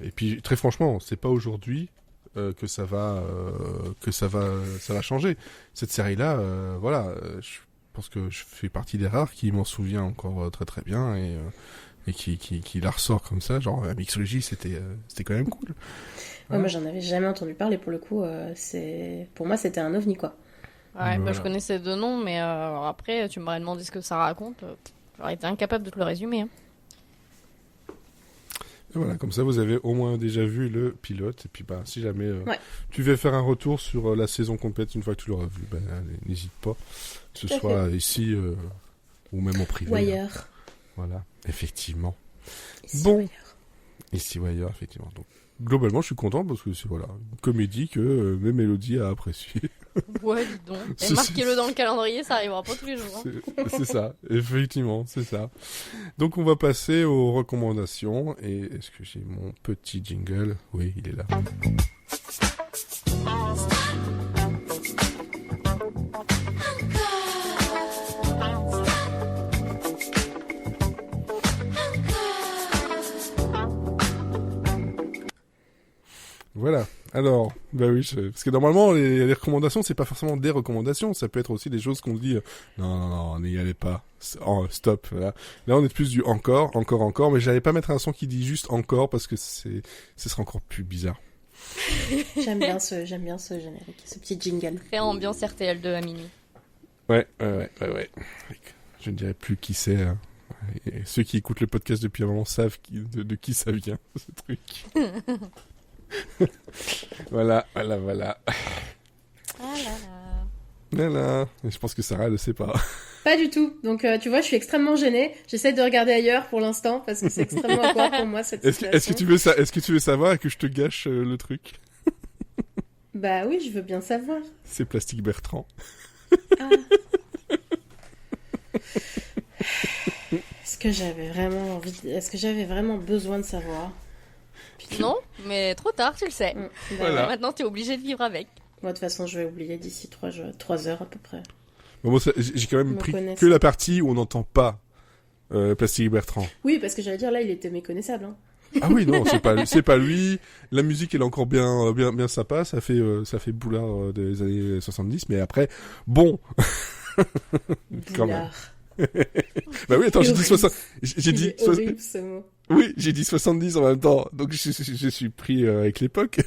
Et puis, très franchement, c'est pas aujourd'hui que ça va changer. Cette série-là, voilà, je pense que je fais partie des rares qui m'en souvient encore très très bien et qui la ressort comme ça, genre la mixologie, c'était quand même cool. Ouais, moi j'en avais jamais entendu parler, pour le coup, pour moi c'était un ovni, quoi. Ouais, bah, je connaissais 2 noms, mais après tu m'aurais demandé ce que ça raconte, j'aurais été incapable de te le résumer, hein. Et voilà, comme ça vous avez au moins déjà vu le pilote, et puis bah si jamais tu veux faire un retour sur la saison complète une fois que tu l'auras vu, bah, n'hésite pas, que ce soit ici ou même en privé. Ou ailleurs. Voilà, effectivement. Ici ou ailleurs. Ici ou ailleurs, effectivement. Donc, globalement, je suis content parce que c'est une comédie que mes Mélodies a appréciée. Ouais, dis donc. Et marquez-le dans le calendrier, ça arrivera pas tous les jours. Hein. C'est ça, effectivement, c'est ça. Donc, on va passer aux recommandations. Et est-ce que j'ai mon petit jingle? Oui, il est là. Voilà. Alors, bah oui, parce que normalement, les recommandations, c'est pas forcément des recommandations, ça peut être aussi des choses qu'on dit, non, n'y allez pas, stop. Là, on est plus du encore, mais j'allais pas mettre un son qui dit juste encore parce que ce serait encore plus bizarre. J'aime bien ce générique, ce petit jingle. Très ambiance RTL2 à minuit. Ouais. Je ne dirais plus qui c'est. Hein. Et ceux qui écoutent le podcast depuis un moment savent de qui ça vient, ce truc. Voilà. Ah là là. Voilà. Et je pense que Sarah le sait pas. Pas du tout. Donc, tu vois, je suis extrêmement gênée. J'essaie de regarder ailleurs pour l'instant parce que c'est extrêmement awkward pour moi cette situation. Est-ce que tu veux savoir et que je te gâche le truc? Bah oui, je veux bien savoir. C'est Plastique Bertrand. Ah. que j'avais vraiment est-ce que j'avais vraiment besoin de savoir? Putain. Non, mais trop tard, tu le sais. Voilà. Maintenant, t'es obligé de vivre avec. Moi, de toute façon, je vais oublier d'ici 3 heures à peu près. Bon, moi, j'ai quand même Me pris connaissent. que la partie où on n'entend pas Plastic Bertrand. Oui, parce que j'allais dire, là, il était méconnaissable. Hein. Ah oui, non, c'est pas lui. La musique, elle est encore bien sympa. Ça fait boulard des années 70, mais après, bon. Quand même. Boulard. Bah oui, attends, j'ai dit Horrible. 60. J'ai Il dit est horrible, ce mot. Oui, j'ai dit 70 en même temps. Donc je suis pris avec l'époque.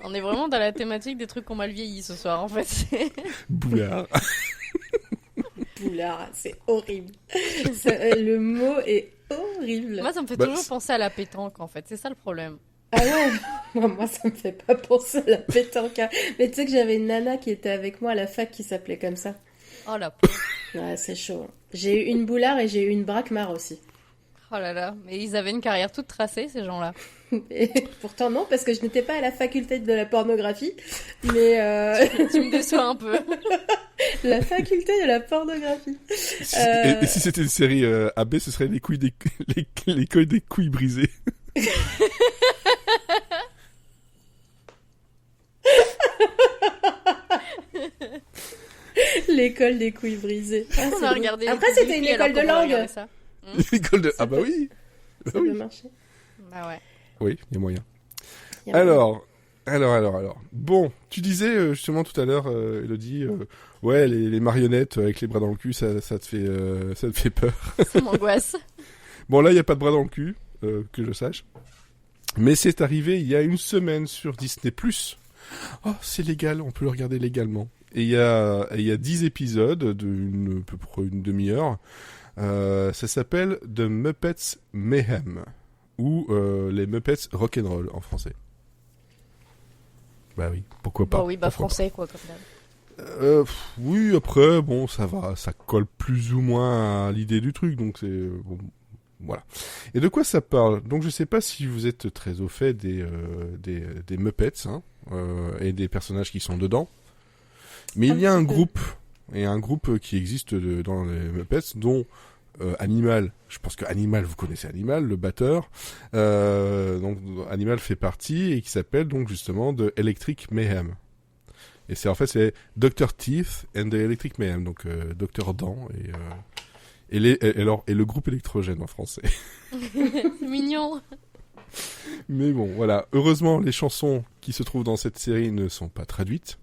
On est vraiment dans la thématique des trucs qu'on mal vieilli ce soir, en fait. Boulard. Boulard, c'est horrible. Le mot est horrible. Moi, ça me fait Bah, toujours penser à la pétanque, en fait. C'est ça le problème. Ah ouais, moi ça me fait pas penser à la pétanque. Hein. Mais tu sais que j'avais une nana qui était avec moi à la fac qui s'appelait comme ça. Oh la pauvre. Ouais, c'est chaud. J'ai eu une Boulard et j'ai eu une Braquemar aussi. Oh là là. Mais ils avaient une carrière toute tracée, ces gens-là. Et pourtant non, parce que je n'étais pas à la faculté de la pornographie, mais Tu me déçois un peu. la faculté de la pornographie. Et si c'était une série AB, ce serait les couilles des couilles brisées. L'école des couilles brisées. Ah, On c'est a drôle. regardé. Après, les c'était une filles, alors école de qu'on aurait langue. regardé ça. L'école de... Ah bah oui. Ça Ah oui. peut marcher. Bah ouais. Oui, il y a moyen. Il y a Alors. Bon, tu disais justement tout à l'heure, Elodie, ouais, les marionnettes avec les bras dans le cul, ça te fait peur. Ça m'angoisse. Bon, là, il n'y a pas de bras dans le cul, que je sache. Mais c'est arrivé il y a une semaine sur Disney+. Oh, c'est légal, on peut le regarder légalement. Et il y a 10 épisodes d'une peu près une demi-heure. Ça s'appelle The Muppets Mayhem, ou les Muppets Rock'n'Roll en français. Bah oui, pourquoi pas. Bah oui, bah pourquoi français, quoi, comme d'hab. pas. Oui, après, bon, ça va, ça colle plus ou moins à l'idée du truc, donc c'est... bon, voilà. Et de quoi ça parle? Donc je sais pas si vous êtes très au fait des Muppets, hein, et des personnages qui sont dedans, mais il y a un groupe qui existe dans les Muppets, dont Animal, je pense que Animal, vous connaissez Animal, le batteur, donc Animal fait partie, et qui s'appelle donc justement The Electric Mayhem. Et c'est Dr. Teeth and the Electric Mayhem, donc Dr. Dent et le groupe électrogène en français. C'est mignon. Mais bon, voilà. Heureusement, les chansons qui se trouvent dans cette série ne sont pas traduites.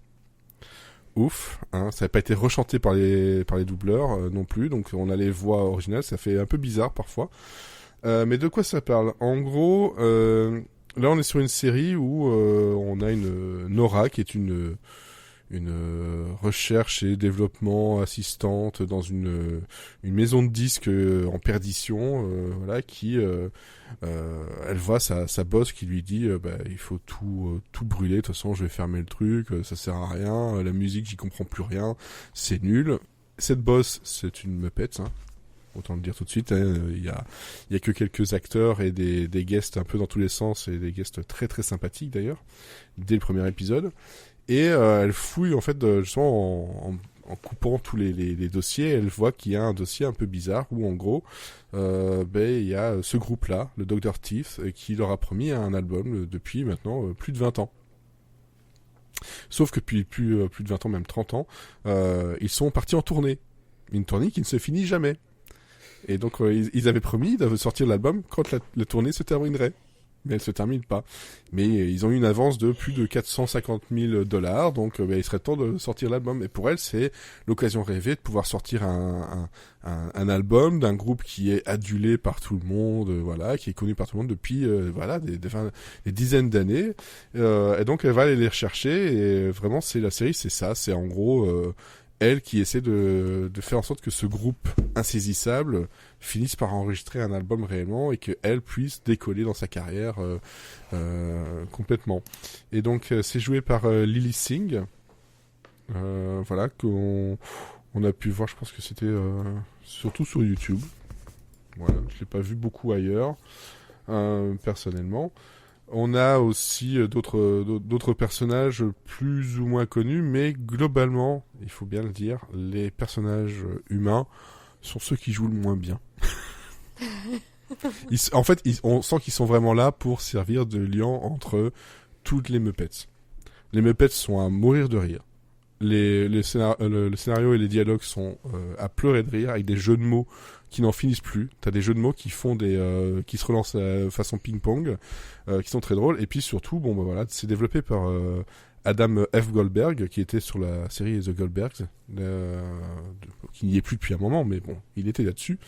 Ouf, hein, ça n'a pas été rechanté par les doubleurs non plus, donc on a les voix originales, ça fait un peu bizarre parfois. Mais de quoi ça parle? En gros, là on est sur une série où on a une Nora qui est une recherche et développement assistante dans une maison de disques en perdition, voilà, qui elle voit sa boss qui lui dit bah il faut tout brûler, de toute façon je vais fermer le truc, ça sert à rien, la musique j'y comprends plus rien, c'est nul. Cette boss c'est une Muppet, hein. Autant le dire tout de suite, hein. Il y a que quelques acteurs et des guests un peu dans tous les sens, et des guests très très sympathiques d'ailleurs dès le premier épisode. Et elle fouille en fait justement en coupant tous les dossiers, elle voit qu'il y a un dossier un peu bizarre où en gros il y a ce groupe-là, le Dr. Teeth, qui leur a promis un album depuis maintenant plus de 20 ans. Sauf que depuis plus de 20 ans, même 30 ans, ils sont partis en tournée. Une tournée qui ne se finit jamais. Et donc ils avaient promis de sortir l'album quand la tournée se terminerait. Mais elle se termine pas. Mais ils ont eu une avance de plus de $450,000, donc il serait temps de sortir l'album. Et pour elle, c'est l'occasion rêvée de pouvoir sortir un album d'un groupe qui est adulé par tout le monde, voilà, qui est connu par tout le monde depuis des dizaines d'années. Et donc elle va aller les rechercher. Et vraiment, la série, c'est ça. C'est en gros elle qui essaie de faire en sorte que ce groupe insaisissable finisse par enregistrer un album réellement et qu'elle puisse décoller dans sa carrière complètement. Et donc c'est joué par Lily Singh, voilà, qu'on a pu voir, je pense que c'était surtout sur YouTube. Voilà, je l'ai pas vu beaucoup ailleurs, personnellement. On a aussi d'autres personnages plus ou moins connus, mais globalement, il faut bien le dire, les personnages humains sont ceux qui jouent le moins bien. En fait, on sent qu'ils sont vraiment là pour servir de lien entre toutes les Muppets. Les Muppets sont à mourir de rire. Le scénario et les dialogues sont à pleurer de rire, avec des jeux de mots qui n'en finissent plus. T'as des jeux de mots qui font qui se relancent façon ping-pong, qui sont très drôles. Et puis surtout, bon, bah voilà, c'est développé par Adam F. Goldberg, qui était sur la série The Goldbergs, qui n'y est plus depuis un moment, mais bon, il était là-dessus.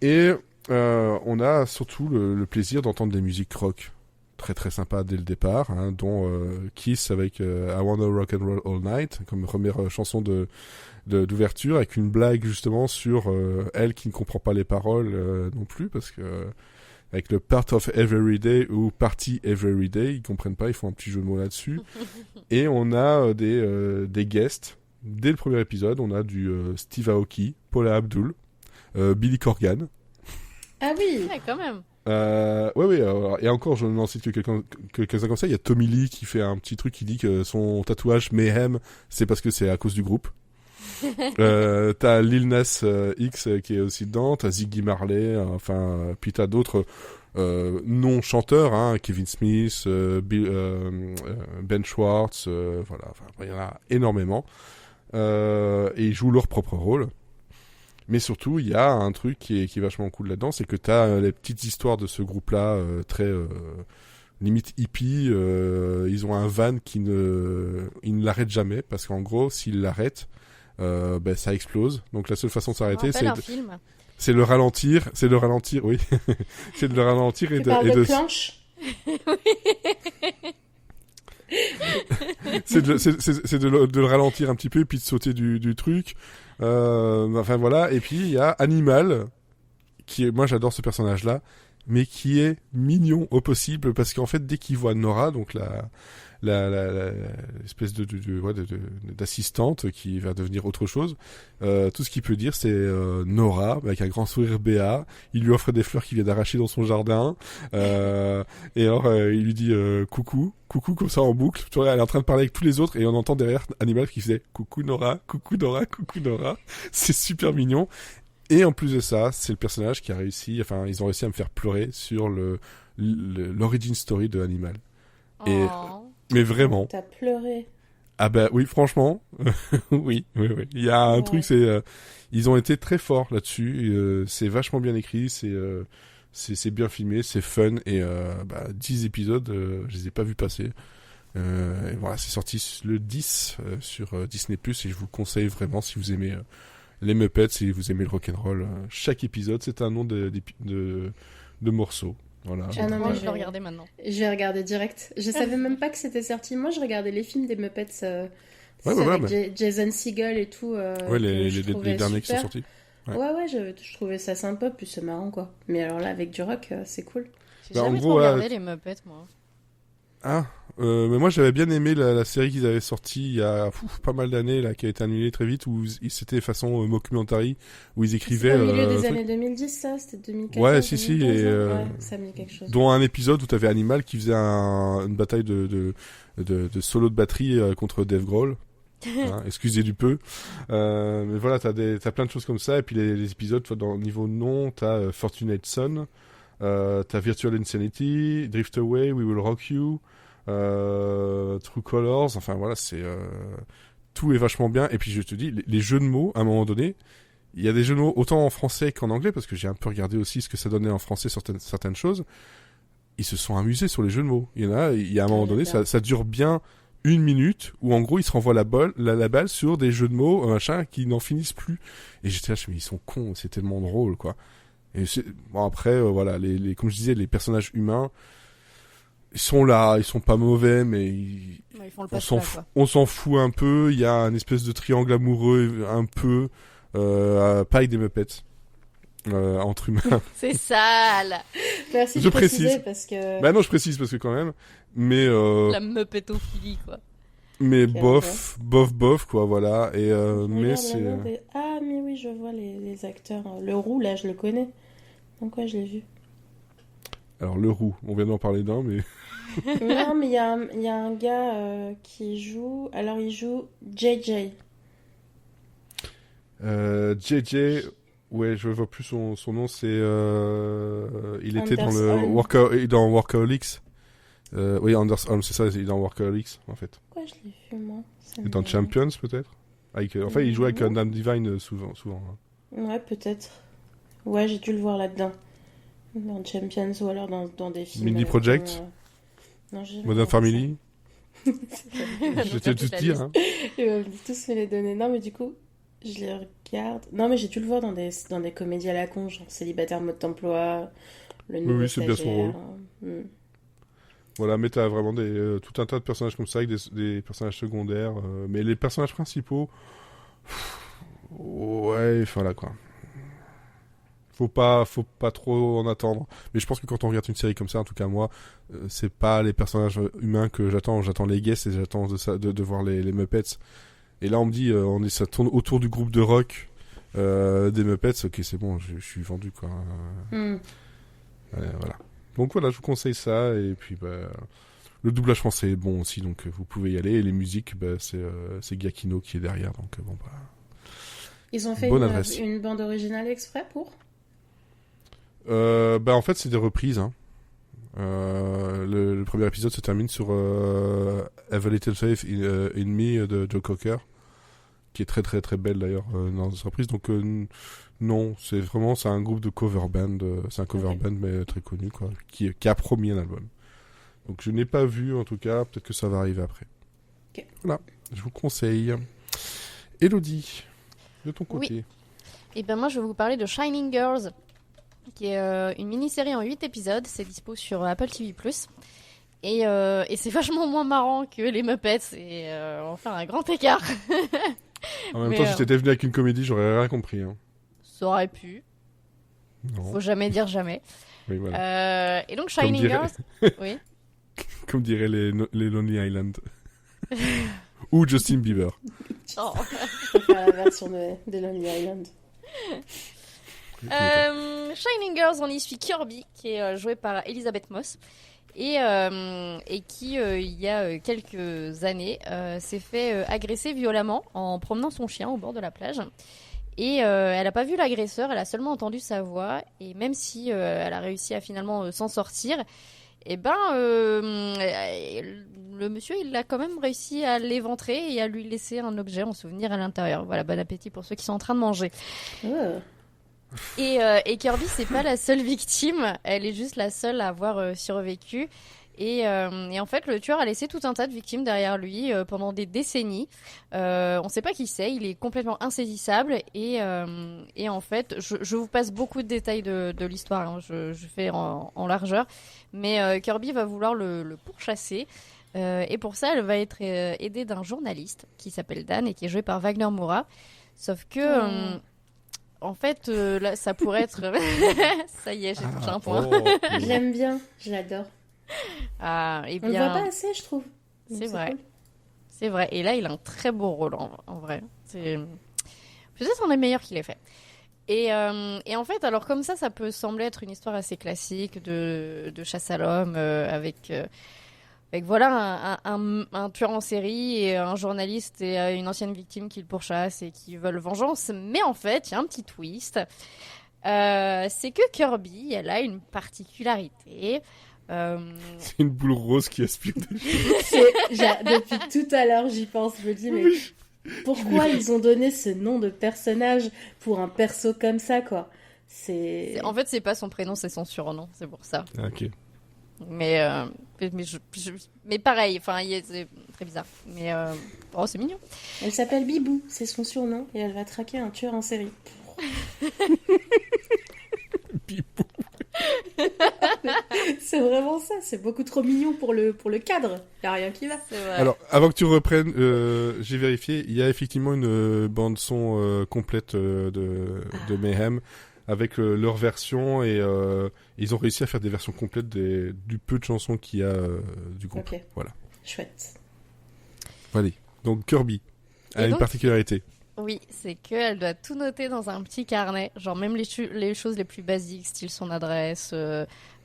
Et on a surtout le plaisir d'entendre des musiques rock. Très très sympa dès le départ, hein, dont Kiss avec I Wanna Rock and Roll All Night comme première chanson d'ouverture, avec une blague justement sur elle qui ne comprend pas les paroles non plus, parce que avec le Part of Everyday ou Party Everyday, ils comprennent pas, ils font un petit jeu de mots là-dessus. Et on a des guests. Dès le premier épisode, on a du Steve Aoki, Paula Abdul, Billy Corgan. Ah oui, Ouais, quand même. Ouais, et encore, je n'en cite que quelques-uns comme ça. Il y a Tommy Lee qui fait un petit truc qui dit que son tatouage Mayhem, c'est parce que c'est à cause du groupe. T'as Lil Nas X qui est aussi dedans, t'as Ziggy Marley, puis t'as d'autres non-chanteurs, hein, Kevin Smith, Ben Schwartz, voilà, il y en a énormément. Et ils jouent leur propre rôle. Mais surtout, il y a un truc qui est vachement cool là-dedans, c'est que t'as les petites histoires de ce groupe-là, très limite hippie. Ils ont un van ils ne l'arrêtent jamais, parce qu'en gros, s'ils l'arrêtent, ça explose. Donc la seule façon de s'arrêter, c'est le ralentir, oui. C'est de le ralentir et tu parles de planche. c'est de le ralentir un petit peu et puis de sauter du truc. Voilà. Et puis il y a Animal, moi j'adore ce personnage-là, mais qui est mignon au possible, parce qu'en fait dès qu'il voit Nora, donc l'espèce d'assistante qui va devenir autre chose, tout ce qu'il peut dire c'est Nora, avec un grand sourire béat. Il lui offre des fleurs qu'il vient d'arracher dans son jardin, et alors il lui dit coucou comme ça en boucle. Tu vois, elle est en train de parler avec tous les autres et on entend derrière Animal qui faisait coucou Nora. C'est super mignon. Et en plus de ça, c'est le personnage qui a réussi, ils ont réussi à me faire pleurer sur l'origin story de Animal. Et mais vraiment. T'as pleuré. Ah bah oui, franchement, oui. Il y a un truc, ils ont été très forts là-dessus. C'est vachement bien écrit, c'est bien filmé, c'est fun, et 10 épisodes, je les ai pas vus passer. Et voilà, c'est sorti le 10 sur Disney+, et je vous conseille vraiment, si vous aimez les Muppets, si vous aimez le rock'n'roll, chaque épisode c'est un nom de morceau. Voilà. Je vais regarder maintenant. Je vais regarder direct. Je savais même pas que c'était sorti. Moi, je regardais les films des Muppets avec Jason Segel et tout. Les derniers qui sont sortis. Ouais, je trouvais ça sympa, puis c'est marrant, quoi. Mais alors là, avec du rock, c'est cool. J'ai jamais trop regardé les Muppets, moi. Mais moi j'avais bien aimé la série qu'ils avaient sortie il y a pas mal d'années, là, qui a été annulée très vite, où c'était façon mockumentary, où ils écrivaient... C'était au milieu des années 2010, ça? C'était 2014? Ouais, si, ça me dit quelque chose. Dont un épisode où t'avais Animal qui faisait une bataille de solo de batterie contre Dave Grohl. Hein, excusez du peu. Mais voilà, t'as plein de choses comme ça, et puis les épisodes, dans le niveau nom, t'as Fortunate Son, t'as Virtual Insanity, Drift Away, We Will Rock You, True Colors, voilà, tout est vachement bien. Et puis je te dis, les jeux de mots, à un moment donné, il y a des jeux de mots autant en français qu'en anglais, parce que j'ai un peu regardé aussi ce que ça donnait en français, certaines choses. Ils se sont amusés sur les jeux de mots. Il y a un moment donné, ça dure bien 1 minute, où en gros ils se renvoient la balle sur des jeux de mots, qui n'en finissent plus. Et j'étais là, mais ils sont cons, c'est tellement drôle, quoi. Et après, voilà, comme je disais, les personnages humains, ils sont là, ils sont pas mauvais, mais on s'en fout un peu. Il y a un espèce de triangle amoureux un peu, pareil des Muppets, entre humains. C'est sale. Merci je précise parce que... non, je précise parce que quand même, mais la Muppetophilie, quoi. Mais bof, quoi, voilà. Et mais c'est... Ah, mais oui, je vois les acteurs. Le roux, là, je le connais. Donc ouais, je l'ai vu. Alors le roux, on vient d'en parler d'un, mais... Non, mais il y a un gars qui joue... Alors, il joue JJ. JJ... Ouais, je vois plus son nom, c'est... il était dans Anders le dans Workaholics. Oui, Anders Holm, c'est ça, il est dans Workaholics, en fait. Pourquoi je l'ai vu, moi? Ça Et me dans dit Champions, peut-être enfin, il jouait avec Non. Dame Divine souvent. Hein. rien. Ouais, peut-être. Ouais, j'ai dû le voir là-dedans. Dans Champions ou alors dans des films. Mini Project Non, j'ai jamais Modern regardé Family ça. Je t'ai tout dit, hein. Il va tous me les donner. Non, mais du coup, je les regarde. Non, mais j'ai dû le voir dans des comédies à la con, genre Célibataire mode d'emploi, Le Nouveau Oui, c'est bien son Stagiaire. Voilà, mais t'as vraiment tout un tas de personnages comme ça, avec des personnages secondaires. Mais les personnages principaux... Ouais, voilà, quoi. Faut pas trop en attendre. Mais je pense que quand on regarde une série comme ça, en tout cas moi, c'est pas les personnages humains que j'attends. J'attends les guests et j'attends de voir les Muppets. Et là, on me dit, ça tourne autour du groupe de rock des Muppets. Ok, c'est bon, je suis vendu, quoi. Voilà. Donc voilà, je vous conseille ça. Et puis, le doublage français est bon aussi, donc vous pouvez y aller. Et les musiques, c'est Giacchino qui est derrière. Donc bon, Ils ont fait bonne adresse. une bande originale exprès pour en fait, c'est des reprises. Hein. Le premier épisode se termine sur Have a Little Faith in Me de Joe Cocker, qui est très très très belle d'ailleurs dans cette reprise. Donc non, c'est un groupe de cover band. C'est un cover band mais très connu, quoi, qui a promis un album. Donc je n'ai pas vu, en tout cas, peut-être que ça va arriver après. Okay. Voilà, je vous conseille. Elodie, de ton côté. Oui. Et ben moi je vais vous parler de Shining Girls, qui est une mini-série en 8 épisodes. C'est dispo sur Apple TV+. Et c'est vachement moins marrant que les Muppets. Et on va faire un grand écart. En même temps, si t'étais venu avec une comédie, j'aurais rien compris. Hein. Ça aurait pu. Non. Faut jamais dire jamais. Oui, voilà. Et donc Shining Girls... Oui. Comme diraient les Lonely Island. Ou Justin Bieber. Oh. Je préfère la version de Lonely Island. Shining Girls, on y suit Kirby, qui est jouée par Elisabeth Moss, et qui, il y a quelques années, s'est fait agresser violemment en promenant son chien au bord de la plage. Et elle n'a pas vu l'agresseur, elle a seulement entendu sa voix, et même si elle a réussi à finalement s'en sortir, le monsieur, il a quand même réussi à l'éventrer et à lui laisser un objet en souvenir à l'intérieur. Voilà, bon appétit pour ceux qui sont en train de manger. Oh. Et Kirby, c'est pas la seule victime, elle est juste la seule à avoir survécu. Et en fait, le tueur a laissé tout un tas de victimes derrière lui pendant des décennies. On sait pas qui c'est, il est complètement insaisissable. Et en fait, je vous passe beaucoup de détails de l'histoire, hein, je fais en largeur. Mais Kirby va vouloir le pourchasser. Et pour ça, elle va être aidée d'un journaliste qui s'appelle Dan et qui est joué par Wagner Moura. Sauf que... en fait, là, ça pourrait être... Ça y est, j'ai touché un point. Je l'aime bien, je l'adore. Ah, et On le bien... voit pas assez, je trouve. Donc, C'est vrai. cool. C'est vrai. Et là, il a un très beau rôle, en vrai. C'est peut-être un des meilleurs qu'il ait fait. Et en fait, alors comme ça peut sembler être une histoire assez classique de chasse à l'homme avec voilà un tueur en série et un journaliste et une ancienne victime qui le pourchasse et qui veulent vengeance. Mais en fait, il y a un petit twist. C'est que Kirby, elle a une particularité. C'est une boule rose qui aspire des choses. Depuis tout à l'heure, j'y pense. Je me dis, mais pourquoi ils ont donné ce nom de personnage pour un perso comme ça, quoi? En fait, c'est pas son prénom, c'est son surnom. C'est pour ça. Ah, ok. Mais pareil, enfin, c'est très bizarre. Mais c'est mignon. Elle s'appelle Bibou, c'est son surnom, et elle va traquer un tueur en série. Bibou. C'est vraiment ça, c'est beaucoup trop mignon pour le cadre. Y a rien qui va. C'est vrai. Alors, avant que tu reprennes, j'ai vérifié, il y a effectivement une bande son complète de Mayhem avec leur version et ils ont réussi à faire des versions complètes du peu de chansons qu'il y a du groupe. Ok. Voilà. Chouette. Allez. Donc Kirby a une particularité. Oui, c'est qu'elle doit tout noter dans un petit carnet, genre même les choses les plus basiques, style son adresse,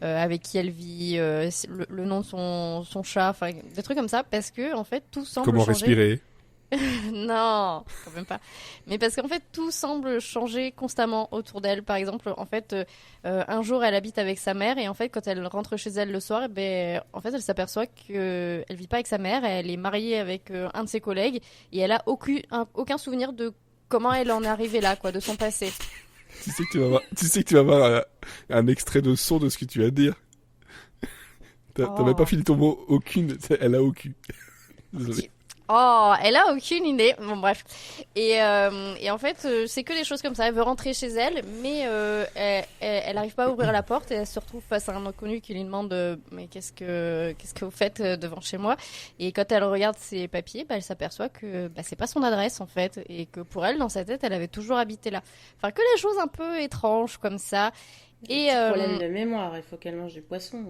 avec qui elle vit, le nom de son chat, enfin des trucs comme ça, parce que en fait tout semble Comment changer. respirer. Non, quand même pas. Mais parce qu'en fait, tout semble changer constamment autour d'elle. Par exemple, en fait, un jour, elle habite avec sa mère et en fait, quand elle rentre chez elle le soir, en fait, elle s'aperçoit que elle vit pas avec sa mère. Elle est mariée avec un de ses collègues et elle a aucun souvenir de comment elle en est arrivée là, quoi, de son passé. Tu sais que tu vas avoir un extrait de son de ce que tu vas dire. T'as même pas fini ton mot aucune. Elle a aucune. Désolé. Oh, elle a aucune idée. Bon, bref. Et en fait, c'est que des choses comme ça. Elle veut rentrer chez elle, mais elle arrive pas à ouvrir la porte et elle se retrouve face à un inconnu qui lui demande mais qu'est-ce que vous faites devant chez moi? Et quand elle regarde ses papiers, elle s'aperçoit que c'est pas son adresse en fait et que pour elle, dans sa tête, elle avait toujours habité là. Enfin, que des choses un peu étranges comme ça. Et problème de mémoire, il faut qu'elle mange du poisson.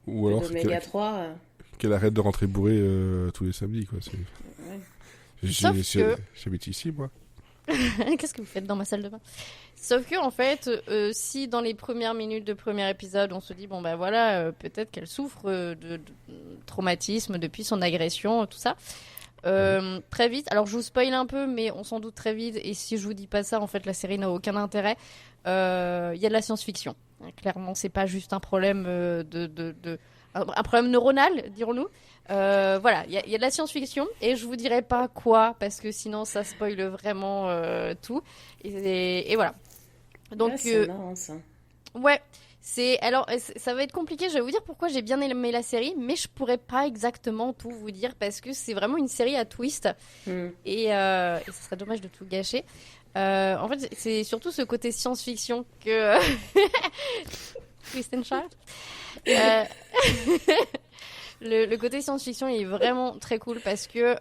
Ou alors l'oméga 3. Qu'elle arrête de rentrer bourrée tous les samedis, quoi. Ouais. J'habite ici, moi. Qu'est-ce que vous faites dans ma salle de bain? Sauf que, en fait, si dans les premières minutes de premier épisode, on se dit, bon, voilà, peut-être qu'elle souffre de traumatisme depuis son agression, tout ça. Très vite, alors je vous spoil un peu, mais on s'en doute très vite, et si je vous dis pas ça, en fait, la série n'a aucun intérêt. Il y a de la science-fiction. Clairement, c'est pas juste un problème un problème neuronal, dirons-nous. Voilà, il y a de la science-fiction et je vous dirai pas quoi parce que sinon ça spoile vraiment tout. Et voilà. Donc c'est marrant ça. Ouais, alors ça va être compliqué. Je vais vous dire pourquoi j'ai bien aimé la série, mais je pourrais pas exactement tout vous dire parce que c'est vraiment une série à twist et ça serait dommage de tout gâcher. En fait, c'est surtout ce côté science-fiction que Twist and Shout. Le côté science-fiction est vraiment très cool parce que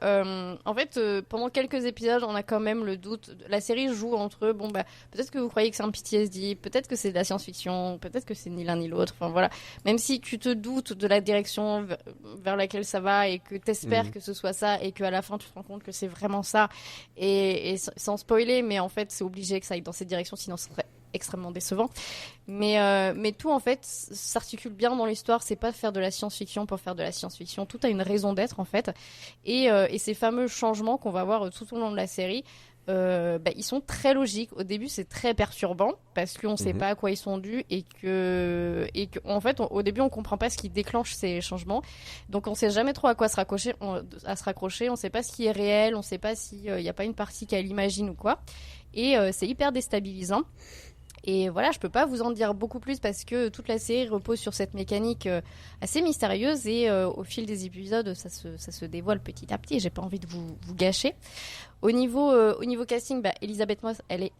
en fait pendant quelques épisodes on a quand même le doute. La série joue entre peut-être que vous croyez que c'est un PTSD, peut-être que c'est de la science-fiction, peut-être que c'est ni l'un ni l'autre, enfin voilà, même si tu te doutes de la direction vers laquelle ça va et que t'espères que ce soit ça et qu'à la fin tu te rends compte que c'est vraiment ça et sans spoiler, mais en fait c'est obligé que ça aille dans cette direction sinon ce serait extrêmement décevant, mais tout en fait s'articule bien dans l'histoire. C'est pas faire de la science-fiction pour faire de la science-fiction, tout a une raison d'être en fait, et ces fameux changements qu'on va voir tout au long de la série, ils sont très logiques. Au début c'est très perturbant parce qu'on sait pas à quoi ils sont dus et que en fait au début on comprend pas ce qui déclenche ces changements, donc on sait jamais trop à quoi se raccrocher, on sait pas ce qui est réel, on sait pas s'il y a pas une partie qu'elle imagine ou quoi, et c'est hyper déstabilisant. Et voilà, je peux pas vous en dire beaucoup plus parce que toute la série repose sur cette mécanique assez mystérieuse et au fil des épisodes, ça se dévoile petit à petit. J'ai pas envie de vous gâcher. Au niveau casting, Elisabeth Moss, elle est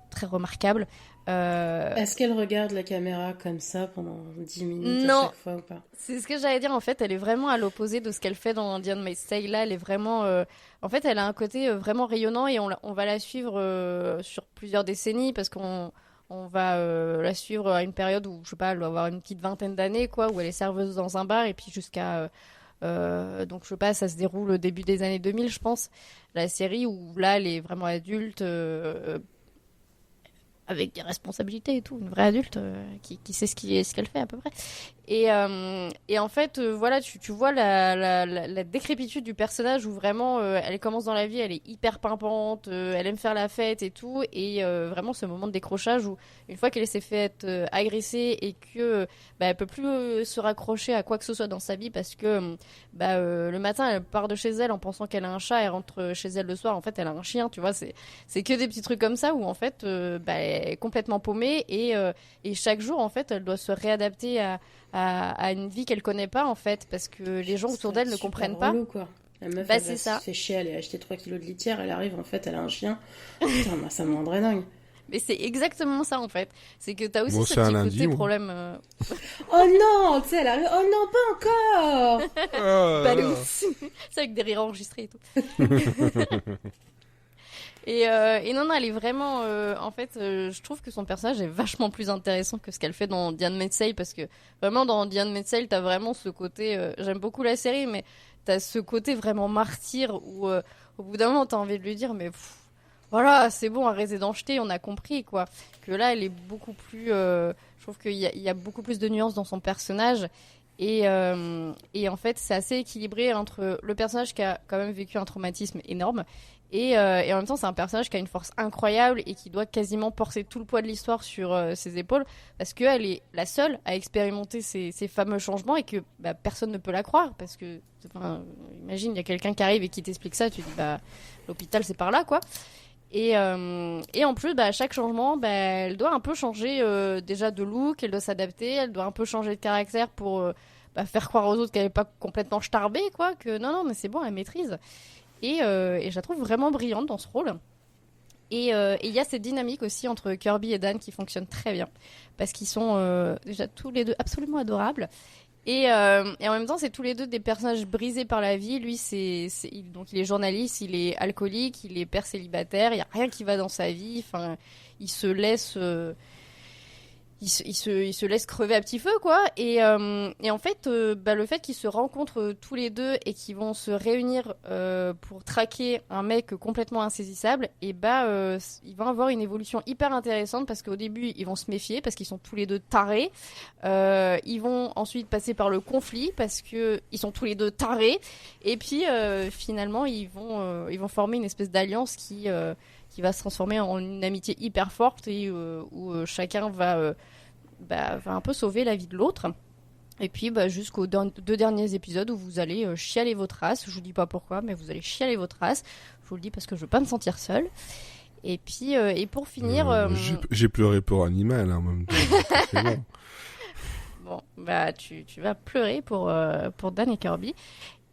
très remarquable. Est-ce qu'elle regarde la caméra comme ça pendant 10 minutes non, à chaque fois ou pas? C'est ce que j'allais dire. En fait, elle est vraiment à l'opposé de ce qu'elle fait dans The Handmaid's Tale. Là, elle est vraiment... En fait, elle a un côté vraiment rayonnant et on va la suivre sur plusieurs décennies parce qu'on va la suivre à une période où, je sais pas, elle doit avoir une petite vingtaine d'années, quoi, où elle est serveuse dans un bar et puis jusqu'à... donc, je sais pas, ça se déroule au début des années 2000, je pense, la série, où là, elle est vraiment adulte... avec des responsabilités et tout, une vraie adulte qui sait ce qu'elle fait à peu près. Et en fait, voilà, tu vois la décrépitude du personnage où vraiment, elle commence dans la vie, elle est hyper pimpante, elle aime faire la fête et tout, et vraiment ce moment de décrochage où une fois qu'elle s'est fait agresser et que elle peut plus se raccrocher à quoi que ce soit dans sa vie parce que le matin elle part de chez elle en pensant qu'elle a un chat et rentre chez elle le soir, en fait elle a un chien, tu vois, c'est que des petits trucs comme ça où en fait elle est complètement paumée et chaque jour en fait elle doit se réadapter à une vie qu'elle connaît pas en fait parce que les gens autour d'elle ne comprennent pas. Relou, quoi. La meuf elle se fait chier, elle a acheté 3 kilos de litière, elle arrive en fait elle a un chien. Putain, ça me rendrait dingue. Mais c'est exactement ça en fait. C'est que t'as aussi ce petit côté problème. Oh non, tu sais, elle arrive. Oh non, pas encore. C'est avec des rires enregistrés et tout. Et non, elle est vraiment... en fait, je trouve que son personnage est vachement plus intéressant que ce qu'elle fait dans The Handmaid's Tale parce que vraiment dans The Handmaid's Tale, t'as vraiment ce côté... j'aime beaucoup la série, mais t'as ce côté vraiment martyr où au bout d'un moment, t'as envie de lui dire mais... voilà, c'est bon, arrêtez d'en jeter, on a compris, quoi. Que là, elle est beaucoup plus... je trouve qu'il y a beaucoup plus de nuances dans son personnage. Et en fait, c'est assez équilibré entre le personnage qui a quand même vécu un traumatisme énorme et en même temps, c'est un personnage qui a une force incroyable et qui doit quasiment porter tout le poids de l'histoire sur ses épaules parce qu'elle est la seule à expérimenter ces fameux changements et que personne ne peut la croire parce que, imagine, il y a quelqu'un qui arrive et qui t'explique ça, tu dis, l'hôpital, c'est par là, quoi. Et en plus, à chaque changement, elle doit un peu changer déjà de look, elle doit s'adapter, elle doit un peu changer de caractère pour faire croire aux autres qu'elle n'est pas complètement starbée, quoi, que non, mais c'est bon, elle maîtrise. Et je la trouve vraiment brillante dans ce rôle. Et il y a cette dynamique aussi entre Kirby et Dan qui fonctionne très bien. Parce qu'ils sont déjà tous les deux absolument adorables. Et en même temps, c'est tous les deux des personnages brisés par la vie. Lui, donc il est journaliste, il est alcoolique, il est père célibataire, il n'y a rien qui va dans sa vie. Enfin, il se laisse... Il se laisse crever à petit feu, quoi. Et en fait, le fait qu'ils se rencontrent tous les deux et qu'ils vont se réunir pour traquer un mec complètement insaisissable, ils vont avoir une évolution hyper intéressante parce qu'au début, ils vont se méfier parce qu'ils sont tous les deux tarés. Ils vont ensuite passer par le conflit parce qu'ils sont tous les deux tarés. Et puis, finalement, ils vont former une espèce d'alliance qui va se transformer en une amitié hyper forte et où chacun va un peu sauver la vie de l'autre. Et puis jusqu'aux 2 derniers épisodes où vous allez chialer votre race. Je vous dis pas pourquoi, mais vous allez chialer votre race. Je vous le dis parce que je veux pas me sentir seule. Et puis et pour finir... J'ai pleuré pour Animal en même temps. Bon, tu vas pleurer pour Dan et Kirby.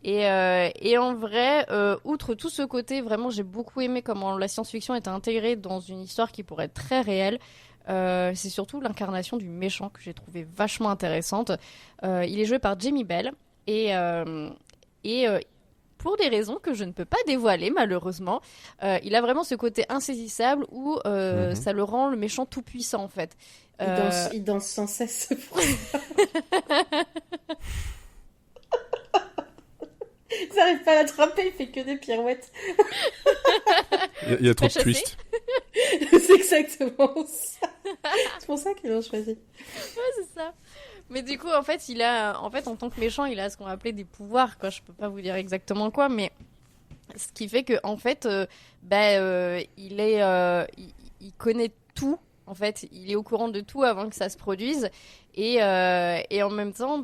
Et en vrai, outre tout ce côté, vraiment, j'ai beaucoup aimé comment la science-fiction était intégrée dans une histoire qui pourrait être très réelle. C'est surtout l'incarnation du méchant que j'ai trouvé vachement intéressante. Il est joué par Jamie Bell et pour des raisons que je ne peux pas dévoiler malheureusement, il a vraiment ce côté insaisissable où ça le rend le méchant tout puissant en fait. Il danse sans cesse. Il n'arrive pas à l'attraper, il fait que des pirouettes. Il y a trop de twists. C'est exactement ça. C'est pour ça qu'ils l'ont choisi. Ouais, c'est ça. Mais du coup, en fait, en tant que méchant, il a ce qu'on appelait des pouvoirs, quoi. Je peux pas vous dire exactement quoi, mais ce qui fait que, en fait, il connaît tout. En fait, il est au courant de tout avant que ça se produise, et en même temps,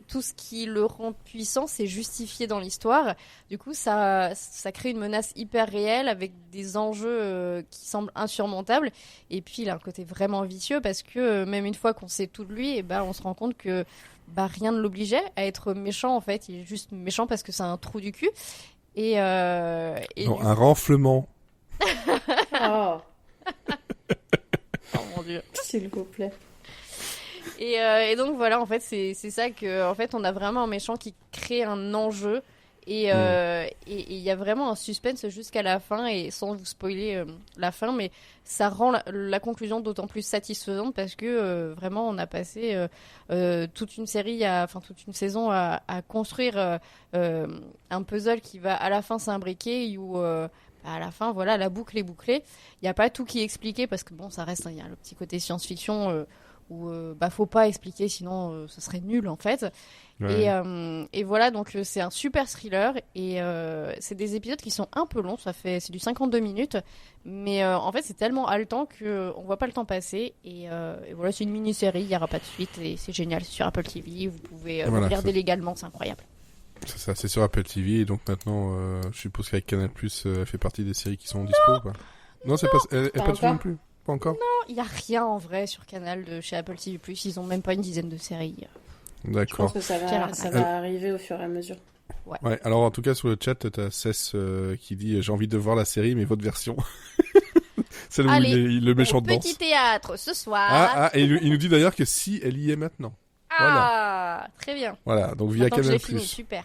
tout ce qui le rend puissant, c'est justifié dans l'histoire. Du coup, ça crée une menace hyper réelle avec des enjeux qui semblent insurmontables. Et puis, il a un côté vraiment vicieux parce que même une fois qu'on sait tout de lui, on se rend compte que rien ne l'obligeait à être méchant. En fait, il est juste méchant parce que c'est un trou du cul. Un renflement. Oh. Oh mon Dieu. S'il vous plaît. Et donc voilà, en fait, c'est ça que, en fait, on a vraiment un méchant qui crée un enjeu et il y a vraiment un suspense jusqu'à la fin et sans vous spoiler la fin, mais ça rend la conclusion d'autant plus satisfaisante parce que vraiment on a passé toute une saison à construire un puzzle qui va à la fin s'imbriquer où à la fin, voilà, la boucle est bouclée. Il n'y a pas tout qui est expliqué parce que bon, ça reste, il y a le petit côté science-fiction où faut pas expliquer sinon ce serait nul en fait. Ouais. Et voilà, donc c'est un super thriller et c'est des épisodes qui sont un peu longs, c'est du 52 minutes, mais en fait c'est tellement haletant que on voit pas le temps passer et voilà, c'est une mini-série, il y aura pas de suite et c'est génial, c'est sur Apple TV, vous pouvez regarder légalement, c'est incroyable. C'est ça, c'est sur Apple TV et donc maintenant je suppose qu'avec Canal+, fait partie des séries qui sont dispo, quoi. Non, c'est pas, elle pas dessus non plus. Pas encore. Non, il y a rien en vrai sur Canal de chez Apple TV+, ils ont même pas une dizaine de séries. D'accord. Je pense que ça va arriver au fur et à mesure. Ouais, alors en tout cas sur le chat, t'as Cess qui dit j'ai envie de voir la série mais votre version. Celle où le méchant danse. Petit théâtre ce soir. Et il nous dit d'ailleurs que si elle y est maintenant. Voilà. Très bien. Voilà, donc via Canal+. Super.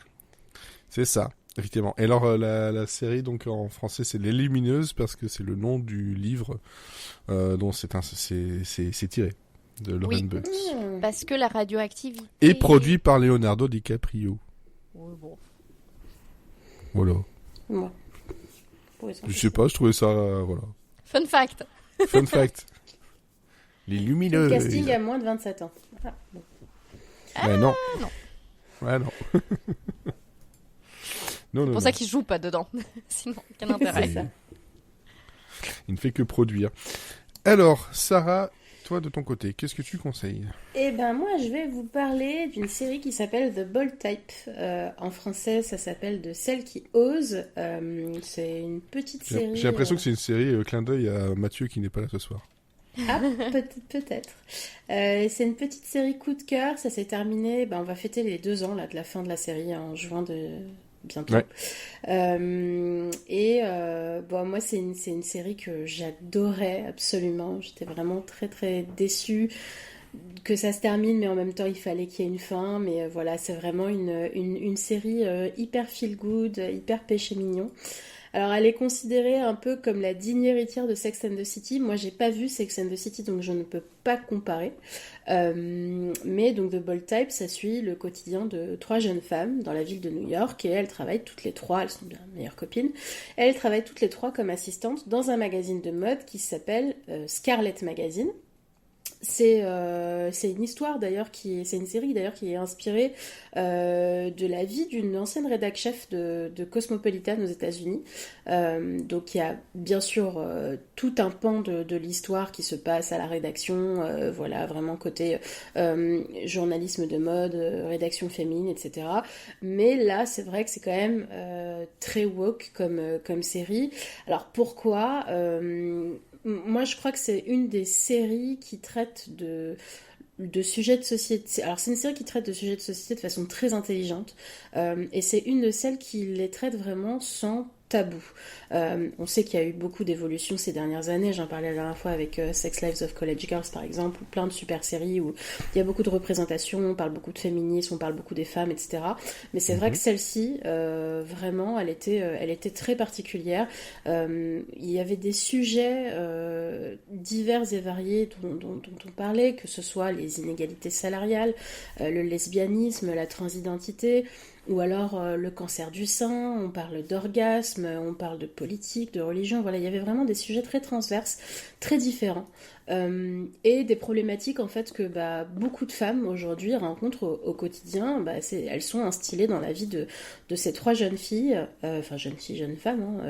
C'est ça, effectivement. Et alors la série donc en français c'est Les Lumineuses parce que c'est le nom du livre dont c'est tiré de Lauren Bucks. Parce que la radioactivité. Et produit par Leonardo DiCaprio. Oui, bon. Voilà. Ouais. Je sais pas, je trouvais ça voilà. Fun fact. Fun fact. Les Lumineuses. Le casting à moins de 27 ans. Ah, bon. Mais non. non. Ouais, non. Non, C'est pour ça qu'il joue pas dedans. Sinon, quel intérêt. C'est ça. Il ne fait que produire. Alors, Sarah, toi de ton côté, qu'est-ce que tu conseilles? Eh ben moi, je vais vous parler d'une série qui s'appelle The Bold Type. En français, ça s'appelle De celle qui ose. C'est une petite série. J'ai l'impression que c'est une série clin d'œil à Mathieu qui n'est pas là ce soir. Ah, peut-être. C'est une petite série coup de cœur. Ça s'est terminé. Ben, on va fêter les 2 ans là, de la fin de la série en juin de bientôt. Ouais. Bon, moi, c'est une série que j'adorais absolument. J'étais vraiment très très déçue que ça se termine, mais en même temps, il fallait qu'il y ait une fin. Mais voilà, c'est vraiment une série hyper feel good, hyper péché mignon. Alors, elle est considérée un peu comme la digne héritière de Sex and the City. Moi, j'ai pas vu Sex and the City, donc je ne peux pas comparer. Mais donc, The Bold Type, ça suit le quotidien de 3 jeunes femmes dans la ville de New York, et elles travaillent toutes les 3, elles sont bien meilleures copines. Elles travaillent toutes les 3 comme assistantes dans un magazine de mode qui s'appelle Scarlet Magazine. C'est une histoire d'ailleurs c'est une série d'ailleurs qui est inspirée de la vie d'une ancienne rédac chef de Cosmopolitan aux États-Unis. Donc il y a bien sûr tout un pan de l'histoire qui se passe à la rédaction, voilà, vraiment côté journalisme de mode, rédaction féminine, etc. Mais là, c'est vrai que c'est quand même très woke comme série. Alors pourquoi moi, je crois que c'est une des séries qui traite de sujets de société. Alors, c'est une série qui traite de sujets de société de façon très intelligente. Et c'est une de celles qui les traite vraiment sans tabou. On sait qu'il y a eu beaucoup d'évolutions ces dernières années. J'en parlais la dernière fois avec Sex Lives of College Girls, par exemple, ou plein de super séries où il y a beaucoup de représentation, on parle beaucoup de féminisme, on parle beaucoup des femmes, etc. Mais c'est vrai que celle-ci, vraiment, elle était très particulière. Il y avait des sujets divers et variés dont on parlait, que ce soit les inégalités salariales, le lesbianisme, la transidentité, ou alors le cancer du sein, on parle d'orgasme, on parle de politique, de religion, voilà, il y avait vraiment des sujets très transverses, très différents, et des problématiques en fait que beaucoup de femmes aujourd'hui rencontrent au quotidien. Elles sont instillées dans la vie de ces 3 jeunes filles, jeunes femmes,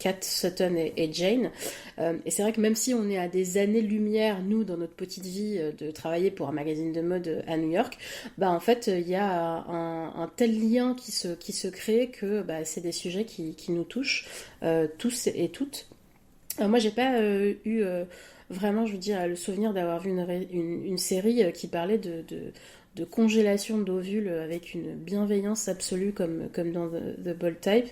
Kat, Sutton et Jane, et c'est vrai que même si on est à des années-lumière, nous, dans notre petite vie, de travailler pour un magazine de mode à New York, en fait, il y a un tel lien qui se crée que c'est des sujets qui nous touchent tous et toutes. Moi, j'ai pas eu vraiment, je veux dire, le souvenir d'avoir vu une série qui parlait de congélation d'ovules avec une bienveillance absolue comme dans The Bold Type.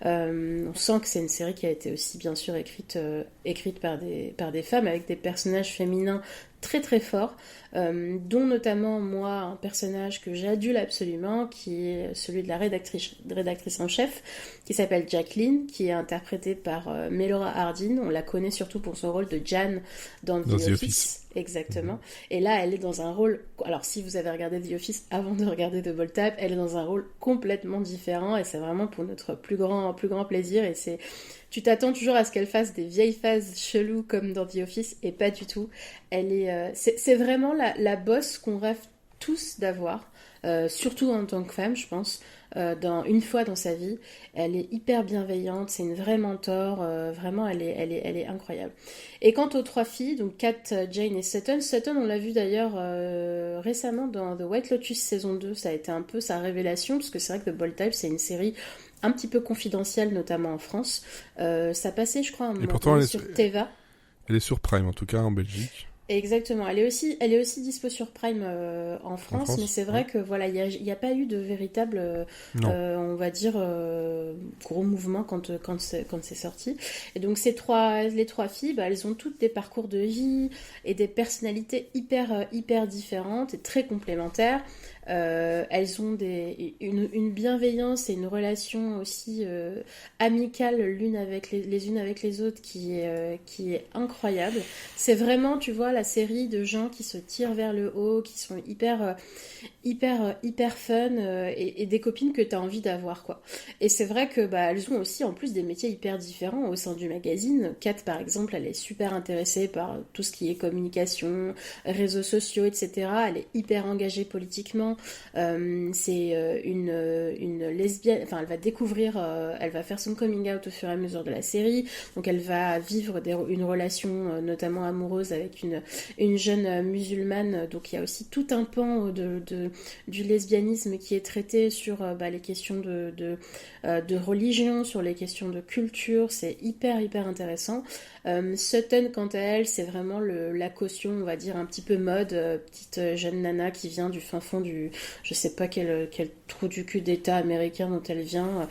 On sent que c'est une série qui a été aussi bien sûr écrite par des femmes avec des personnages féminins très très forts, dont notamment moi un personnage que j'adule absolument, qui est celui de la rédactrice en chef, qui s'appelle Jacqueline, qui est interprétée par Melora Hardin. On la connaît surtout pour son rôle de Jan dans The Office. Exactement. Et là, elle est dans un rôle... Alors, si vous avez regardé The Office avant de regarder The Bold Type, elle est dans un rôle complètement différent, et c'est vraiment pour notre plus grand plaisir. Et c'est... Tu t'attends toujours à ce qu'elle fasse des vieilles phases cheloues comme dans The Office, et pas du tout. Elle est... c'est vraiment la boss qu'on rêve tous d'avoir, surtout en tant que femme, je pense. Une fois dans sa vie, elle est hyper bienveillante, c'est une vraie mentor, vraiment elle est incroyable. Et quant aux 3 filles, donc Kat, Jane et Sutton, on l'a vu d'ailleurs récemment dans The White Lotus saison 2, ça a été un peu sa révélation, parce que c'est vrai que The Bold Type c'est une série un petit peu confidentielle, notamment en France. Ça passait, je crois, un moment donné sur Teva. Elle est sur Prime, en tout cas en Belgique. Exactement, elle est aussi dispo sur Prime en France, mais c'est vrai que voilà, il y a pas eu de véritable, on va dire, gros mouvement quand c'est sorti. Et donc les trois filles, elles ont toutes des parcours de vie et des personnalités hyper différentes et très complémentaires. Elles ont une bienveillance et une relation aussi amicale l'une avec les unes avec les autres qui est incroyable. C'est vraiment, tu vois, la série de gens qui se tirent vers le haut, qui sont hyper fun, et des copines que t'as envie d'avoir, quoi. Et c'est vrai que elles ont aussi en plus des métiers hyper différents au sein du magazine. Kat, par exemple, elle est super intéressée par tout ce qui est communication, réseaux sociaux, etc. Elle est hyper engagée politiquement. C'est une lesbienne, enfin elle va découvrir, elle va faire son coming out au fur et à mesure de la série, donc elle va vivre une relation notamment amoureuse avec une jeune musulmane, donc il y a aussi tout un pan du lesbianisme qui est traité sur les questions de religion, sur les questions de culture, c'est hyper intéressant. Sutton, quant à elle, c'est vraiment la caution, on va dire, un petit peu mode, petite jeune nana qui vient du fin fond du, je sais pas quel trou du cul d'état américain dont elle vient,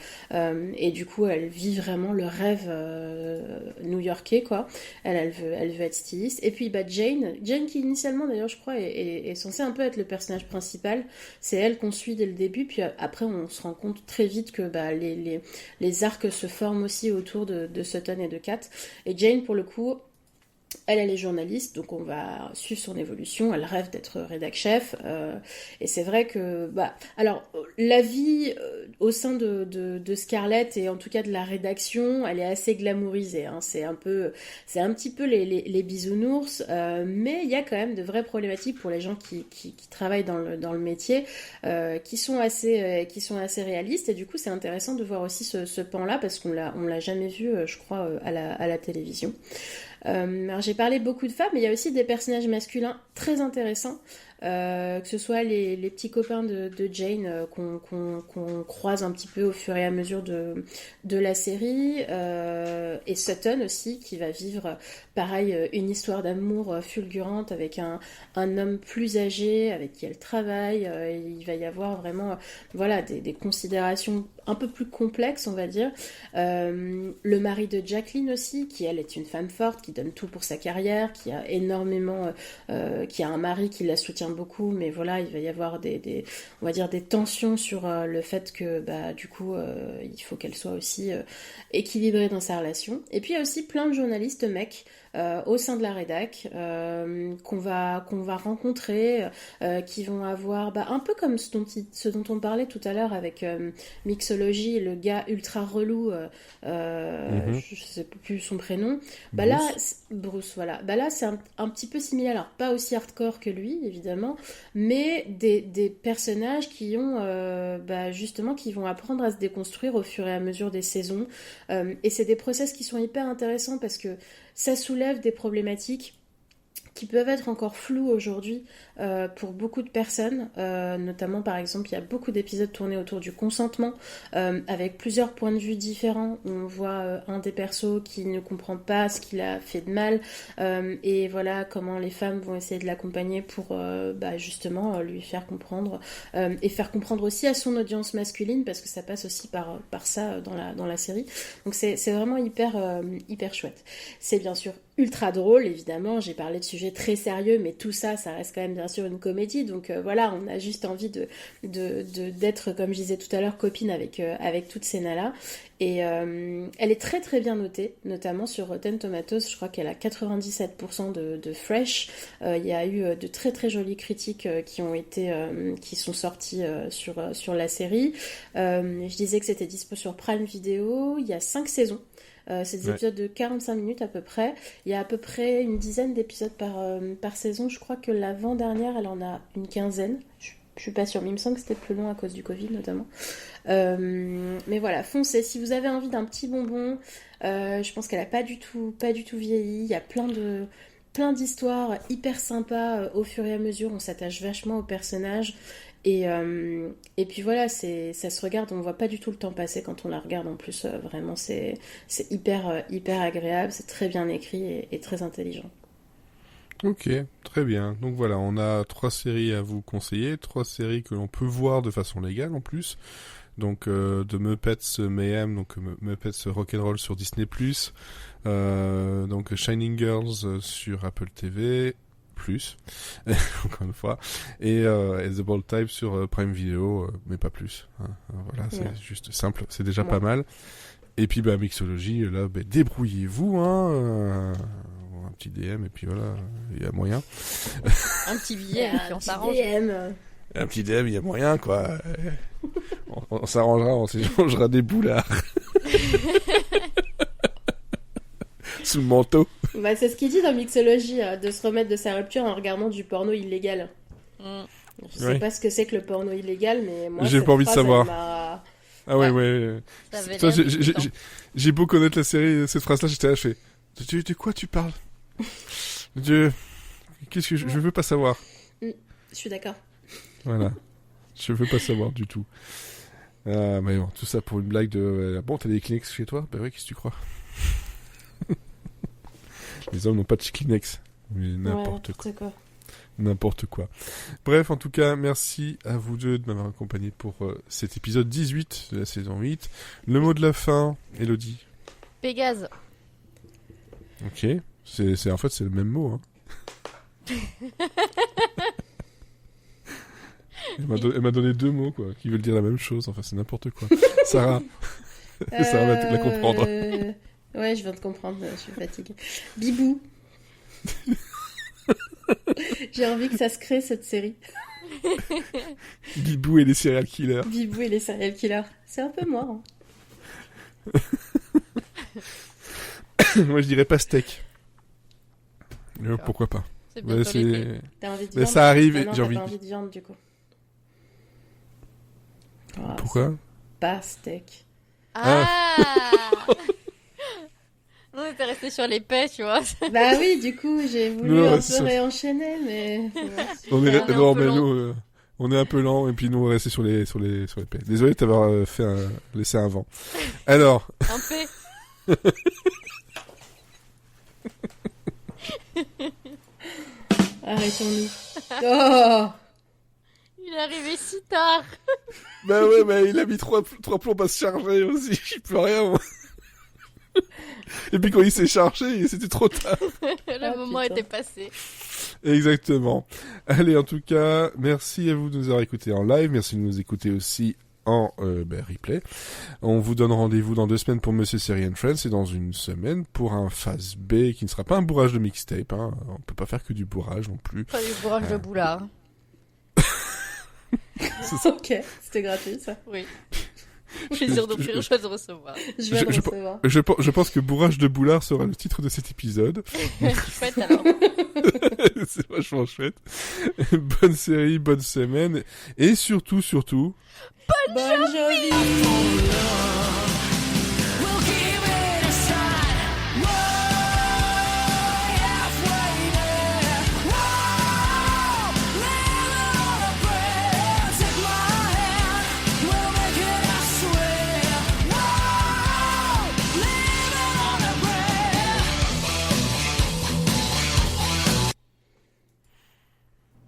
et du coup, elle vit vraiment le rêve new-yorkais, quoi. Elle veut être styliste. Et puis, Jane qui initialement, d'ailleurs, je crois, est censée un peu être le personnage principal. C'est elle qu'on suit dès le début, puis après, on se rend compte très vite que les arcs se forment aussi autour de Sutton et de Kat. Et Jane, pour le coup, elle est journaliste, donc on va suivre son évolution. Elle rêve d'être rédac-chef, et c'est vrai que, alors, la vie au sein de Scarlett et en tout cas de la rédaction, elle est assez glamourisée. Hein. C'est un petit peu les bisounours, mais il y a quand même de vraies problématiques pour les gens qui travaillent dans le métier, qui sont assez réalistes. Et du coup, c'est intéressant de voir aussi ce pan-là parce qu'on l'a jamais vu, je crois, à la télévision. Alors j'ai parlé beaucoup de femmes, mais il y a aussi des personnages masculins très intéressants, que ce soit les petits copains de Jane qu'on croise un petit peu au fur et à mesure de la série, et Sutton aussi qui va vivre pareil une histoire d'amour fulgurante avec un homme plus âgé avec qui elle travaille. Il va y avoir vraiment des considérations un peu plus complexes, on va dire. Le mari de Jacqueline aussi, qui elle est une femme forte, qui donne tout pour sa carrière, qui a énormément, qui a un mari qui la soutient beaucoup, mais voilà, il va y avoir on va dire des tensions sur le fait que du coup il faut qu'elle soit aussi équilibrée dans sa relation. Et puis il y a aussi plein de journalistes mecs au sein de la rédac qu'on va rencontrer, qui vont avoir un peu comme ce dont on parlait tout à l'heure avec Mixology, le gars ultra relou, je sais plus son prénom. Bruce, voilà. Là c'est un petit peu similaire, alors pas aussi hardcore que lui évidemment, mais des personnages qui ont justement qui vont apprendre à se déconstruire au fur et à mesure des saisons, et c'est des process qui sont hyper intéressants parce que ça soulève des problématiques qui peuvent être encore floues aujourd'hui pour beaucoup de personnes, notamment par exemple il y a beaucoup d'épisodes tournés autour du consentement, avec plusieurs points de vue différents. On voit un des persos qui ne comprend pas ce qu'il a fait de mal, et voilà comment les femmes vont essayer de l'accompagner pour justement lui faire comprendre, et faire comprendre aussi à son audience masculine, parce que ça passe aussi par ça dans la série. Donc c'est vraiment hyper chouette. C'est bien sûr ultra drôle, évidemment. J'ai parlé de sujets très sérieux, mais tout ça reste quand même bien sûr une comédie. Donc on a juste envie d'être, comme je disais tout à l'heure, copine avec toutes ces nanas. Et elle est très très bien notée, notamment sur Rotten Tomatoes. Je crois qu'elle a 97% de fresh. Il y a eu de très très jolies critiques qui sont sorties sur la série. Je disais que c'était dispo sur Prime Video. Il y a 5 saisons. C'est des épisodes de 45 minutes à peu près. Il y a à peu près une dizaine d'épisodes par saison. Je crois que l'avant-dernière, elle en a une quinzaine. Je suis pas sûre, mais il me semble que c'était plus long à cause du Covid notamment. Mais voilà, foncez. Si vous avez envie d'un petit bonbon, je pense qu'elle a pas du tout vieilli. Il y a plein d'histoires hyper sympas au fur et à mesure. On s'attache vachement aux personnages. Et puis voilà, ça se regarde, on voit pas du tout le temps passer quand on la regarde. En plus, vraiment, c'est hyper agréable, c'est très bien écrit et très intelligent. Ok, très bien. Donc voilà, on a 3 séries à vous conseiller, 3 séries que l'on peut voir de façon légale en plus. Donc de Muppets Mayhem, donc Muppets Rock'n'Roll sur Disney+, donc Shining Girls sur Apple TV+, encore une fois, et The Bold Type sur Prime Video, mais pas plus. Hein. Voilà, c'est juste simple, c'est déjà pas mal. Et puis Mixology, là, débrouillez-vous, hein. Un petit DM et puis voilà, il y a moyen. Un petit billet et puis on s'arrange. Un petit DM, il y a moyen, quoi. On s'arrangera, on s'échangera des boulards. Sous le manteau. C'est ce qu'il dit dans Mixology, de se remettre de sa rupture en regardant du porno illégal. Je sais Oui. pas ce que c'est que le porno illégal, mais moi, J'ai cette pas envie de phrase, savoir. elle m'a- Ah ouais, Ouais. ouais. Ça avait Toi, l'air j'ai- excitant. j'ai beau connaître la série, cette phrase-là, j'étais là, je fais, de quoi tu parles? Qu'est-ce que je veux pas savoir. Je suis d'accord. Voilà. Je veux pas savoir du tout. Ah, mais bon, tout ça pour une blague de... bon, t'as des Kleenex chez toi? Bah oui, qu'est-ce que tu crois? Les hommes n'ont pas de Kleenex. Mais n'importe quoi. quoi. N'importe quoi. Bref, en tout cas, merci à vous deux de m'avoir accompagné pour cet épisode 18 de la saison 8. Le mot de la fin, Elodie. Pégase. Ok. En fait, c'est le même mot, hein. Elle m'a donné 2 mots, quoi, qui veulent dire la même chose. Enfin, c'est n'importe quoi. Sarah. Sarah va la comprendre. Ouais, je viens de comprendre, je suis fatiguée. Bibou. J'ai envie que ça se crée, cette série. Bibou et les serial killers. Bibou et les serial killers. C'est un peu moi. Moi, je dirais pastèque. Pourquoi pas. C'est Ouais, bientôt l'été. T'as envie de Mais viande? ça arrive, Bah non, j'ai t'as envie pas de- envie de viande, du coup. Ah, Pourquoi? pas steak. Ah On était resté sur les paix, tu vois. Bah oui, du coup, j'ai voulu Non, un c'est peu ça. réenchaîner, mais... On est, un non, peu mais lent. nous, on est un peu lent, et puis nous, on est resté sur les paix. Désolé de t'avoir laissé un vent. Alors, Un P. Arrêtons-nous. Oh Il est arrivé si tard. bah ouais, bah, il a mis 3 plombs à se charger aussi, j'y peux rien, moi. Et puis quand il s'est chargé, c'était trop tard. Le moment putain. était passé. Exactement. Allez, en tout cas, merci à vous de nous avoir écoutés en live, merci de nous écouter aussi en replay. On vous donne rendez-vous dans 2 semaines pour Monsieur Série and Friends et dans une semaine pour un phase B qui ne sera pas un bourrage de mixtape. Hein. On peut pas faire que du bourrage non plus. Pas du bourrage de boulard. Ok, c'était gratuit, ça. Oui. Plaisir d'offrir, choix de recevoir. Je vais le Je- recevoir. Je pense que bourrage de boulard sera le titre de cet épisode. Chouette alors. C'est vachement chouette. Bonne série, bonne semaine et surtout, Bonne jolie.